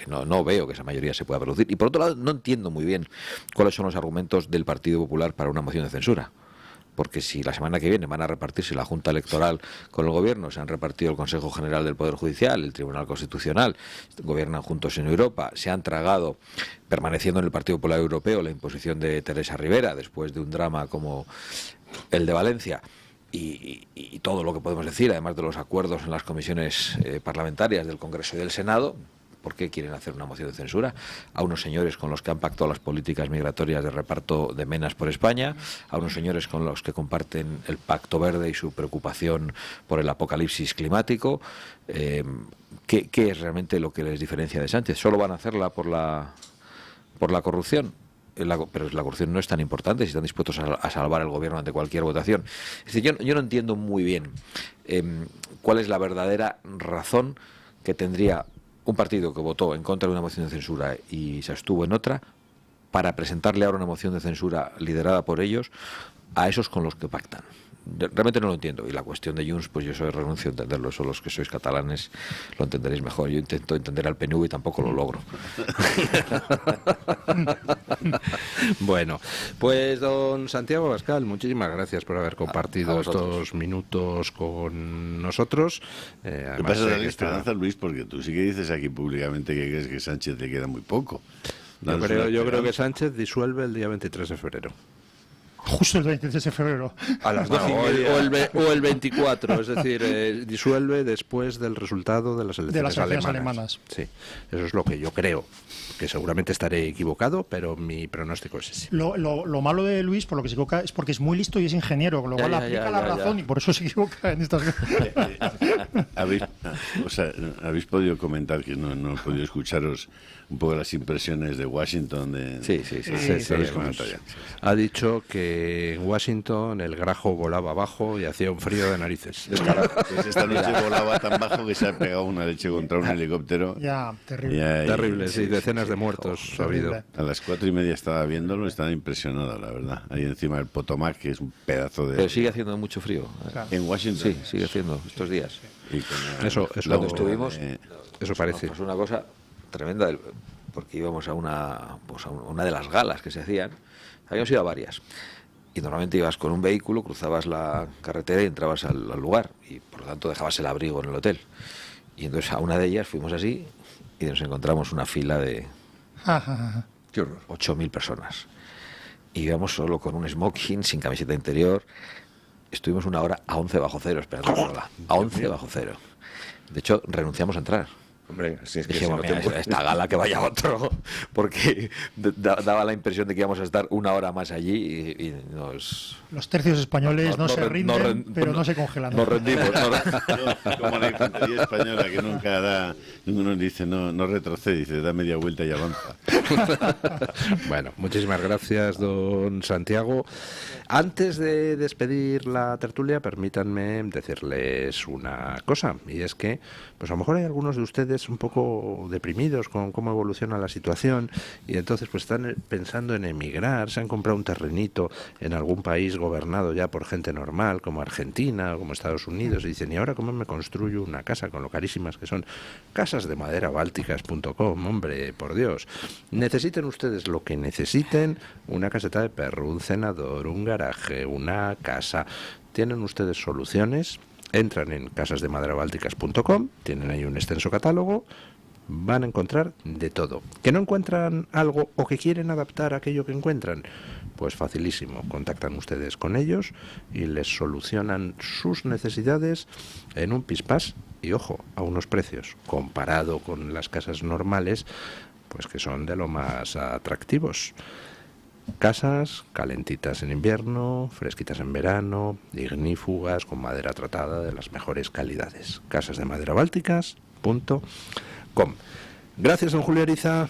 no veo que esa mayoría se pueda producir. Y por otro lado, no entiendo muy bien cuáles son los argumentos del Partido Popular para una moción de censura. Porque si la semana que viene van a repartirse la Junta Electoral con el Gobierno, se han repartido el Consejo General del Poder Judicial, el Tribunal Constitucional, gobiernan juntos en Europa, se han tragado, permaneciendo en el Partido Popular Europeo, la imposición de Teresa Rivera después de un drama como el de Valencia, y todo lo que podemos decir, además de los acuerdos en las comisiones parlamentarias del Congreso y del Senado. ¿Por qué quieren hacer una moción de censura a unos señores con los que han pactado las políticas migratorias de reparto de menas por España, a unos señores con los que comparten el Pacto Verde y su preocupación por el apocalipsis climático? ¿Qué es realmente lo que les diferencia de Sánchez? ¿Solo van a hacerla por la corrupción? Pero la corrupción no es tan importante si están dispuestos a salvar al gobierno ante cualquier votación. Es decir, yo no entiendo muy bien cuál es la verdadera razón que tendría un partido que votó en contra de una moción de censura y se abstuvo en otra, para presentarle ahora una moción de censura liderada por ellos a esos con los que pactan. Realmente no lo entiendo. Y la cuestión de Junts, pues yo renuncio a entenderlo. Eso los que sois catalanes lo entenderéis mejor. Yo intento entender al PNV y tampoco lo logro. Bueno, pues don Santiago Abascal, muchísimas gracias por haber compartido estos minutos con nosotros. ¿Qué pasa de la esperanza, Luis? Porque tú sí que dices aquí públicamente que crees que Sánchez le queda muy poco. Yo creo que Sánchez disuelve el día 23 de febrero. Justo el 23 de febrero. A las 12:30. O el 24, es decir, disuelve después del resultado de las elecciones alemanas. Sí, eso es lo que yo creo, que seguramente estaré equivocado, pero mi pronóstico es ese. Lo malo de Luis, por lo que se equivoca, es porque es muy listo y es ingeniero, con lo cual aplica la razón y por eso se equivoca en estas cosas. ¿Habéis podido comentar, que no he podido escucharos, un poco las impresiones de Washington? Sí. Ha dicho que en Washington el grajo volaba bajo y hacía un frío de narices. Pues esta noche volaba tan bajo que se ha pegado una leche contra un helicóptero. Ya, terrible. Terrible, sí, decenas de muertos ha habido. A las 4:30 estaba viéndolo, estaba impresionado, la verdad. Ahí encima del Potomac, que es un pedazo de... Pero sigue haciendo mucho frío. En Washington. Sí, sigue haciendo estos días. Eso cuando estuvimos, eso parece. Pues una cosa tremenda, porque íbamos a una de las galas que se hacían. Habíamos ido a varias. Y normalmente ibas con un vehículo, cruzabas la carretera y entrabas al lugar. Y por lo tanto dejabas el abrigo en el hotel. Y entonces a una de ellas fuimos así y nos encontramos una fila de 8.000 personas. Y íbamos solo con un smoking, sin camiseta interior. Estuvimos 1 hora a 11 bajo cero esperando la cola. A 11 bajo cero. De hecho, renunciamos a entrar. Hombre, si es que dijimos, esta gala que vaya otro, porque daba la impresión de que íbamos a estar 1 hora más allí y nos... Los tercios españoles no se rinden, pero no se congelan. Nos rendimos. Como la infantería española, que nunca dice, no retrocede, dice, da media vuelta y avanza. Bueno, muchísimas gracias, don Santiago. Antes de despedir la tertulia, permítanme decirles una cosa, y es que, pues a lo mejor hay algunos de ustedes ustedes un poco deprimidos con cómo evoluciona la situación y entonces pues están pensando en emigrar, se han comprado un terrenito en algún país gobernado ya por gente normal, como Argentina o como Estados Unidos, y dicen, ¿y ahora cómo me construyo una casa con lo carísimas que son? Casasdemaderabalticas.com, hombre, por Dios. Necesiten ustedes lo que necesiten, una caseta de perro, un cenador, un garaje, una casa. Tienen ustedes soluciones. Entran en casasdemaderabalticas.com, tienen ahí un extenso catálogo, van a encontrar de todo. ¿Que no encuentran algo o que quieren adaptar aquello que encuentran? Pues facilísimo, contactan ustedes con ellos y les solucionan sus necesidades en un pispás y, ojo, a unos precios, comparado con las casas normales, pues que son de lo más atractivos. Casas calentitas en invierno, fresquitas en verano, ignífugas con madera tratada de las mejores calidades. Casasdemaderabalticas.com. Gracias, don Julio Ariza.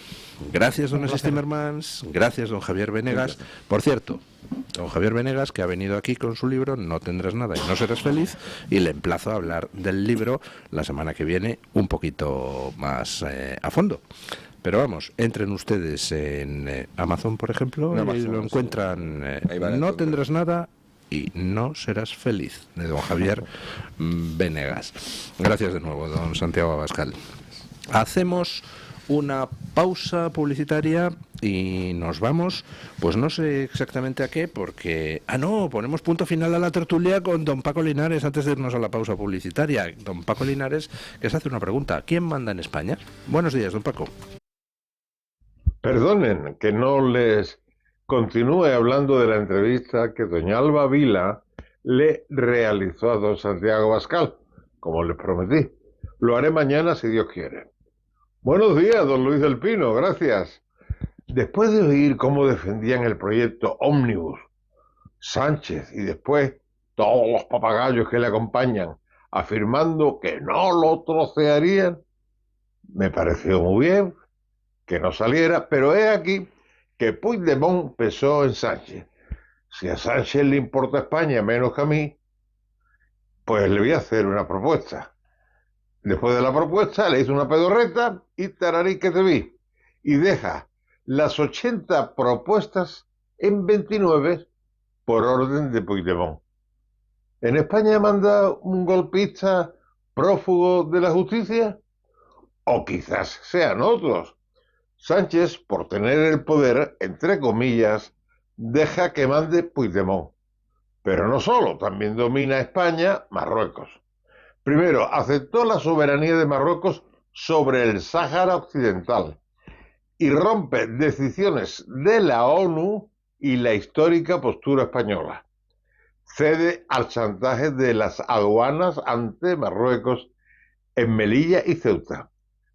Gracias, don Ernest Timmermans. Gracias, don Javier Venegas. Por cierto, don Javier Venegas, que ha venido aquí con su libro No tendrás nada y no serás feliz, y le emplazo a hablar del libro la semana que viene un poquito más a fondo. Pero vamos, entren ustedes en Amazon, por ejemplo, y lo encuentran. No tendrás nada y no serás feliz, de don Javier Venegas. Gracias de nuevo, don Santiago Abascal. Hacemos una pausa publicitaria y nos vamos, pues no sé exactamente a qué, porque... ponemos punto final a la tertulia con don Paco Linares antes de irnos a la pausa publicitaria. Don Paco Linares, que se hace una pregunta. ¿Quién manda en España? Buenos días, don Paco. Perdonen que no les continúe hablando de la entrevista que doña Alba Vila le realizó a don Santiago Abascal, como les prometí. Lo haré mañana si Dios quiere. Buenos días, don Luis del Pino, gracias. Después de oír cómo defendían el proyecto Ómnibus, Sánchez y después todos los papagayos que le acompañan, afirmando que no lo trocearían, me pareció muy bien que no saliera, pero he aquí que Puigdemont pesó en Sánchez. Si a Sánchez le importa España menos que a mí, pues le voy a hacer una propuesta. Después de la propuesta le hizo una pedorreta y tararí que te vi. Y deja las 80 propuestas en 29 por orden de Puigdemont. ¿En España manda un golpista prófugo de la justicia? O quizás sean otros. Sánchez, por tener el poder, entre comillas, deja que mande Puigdemont. Pero no solo, también domina España Marruecos. Primero, aceptó la soberanía de Marruecos sobre el Sáhara Occidental y rompe decisiones de la ONU y la histórica postura española. Cede al chantaje de las aduanas ante Marruecos en Melilla y Ceuta.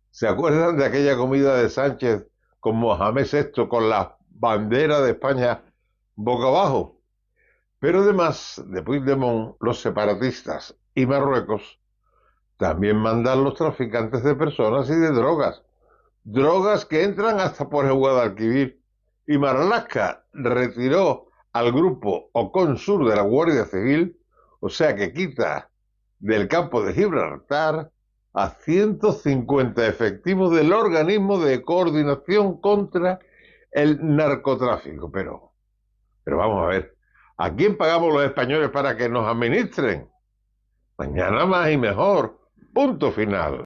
¿Se acuerdan de aquella comida de Sánchez con Mohamed VI con la bandera de España boca abajo? Pero además de Puigdemont, los separatistas y Marruecos también mandan los traficantes de personas y de drogas. Drogas que entran hasta por el Guadalquivir. Y Marlaska retiró al grupo Ocon Sur de la Guardia Civil, o sea que quita del campo de Gibraltar a 150 efectivos del organismo de coordinación contra el narcotráfico. Pero vamos a ver, ¿a quién pagamos los españoles para que nos administren? Mañana más y mejor. Punto final.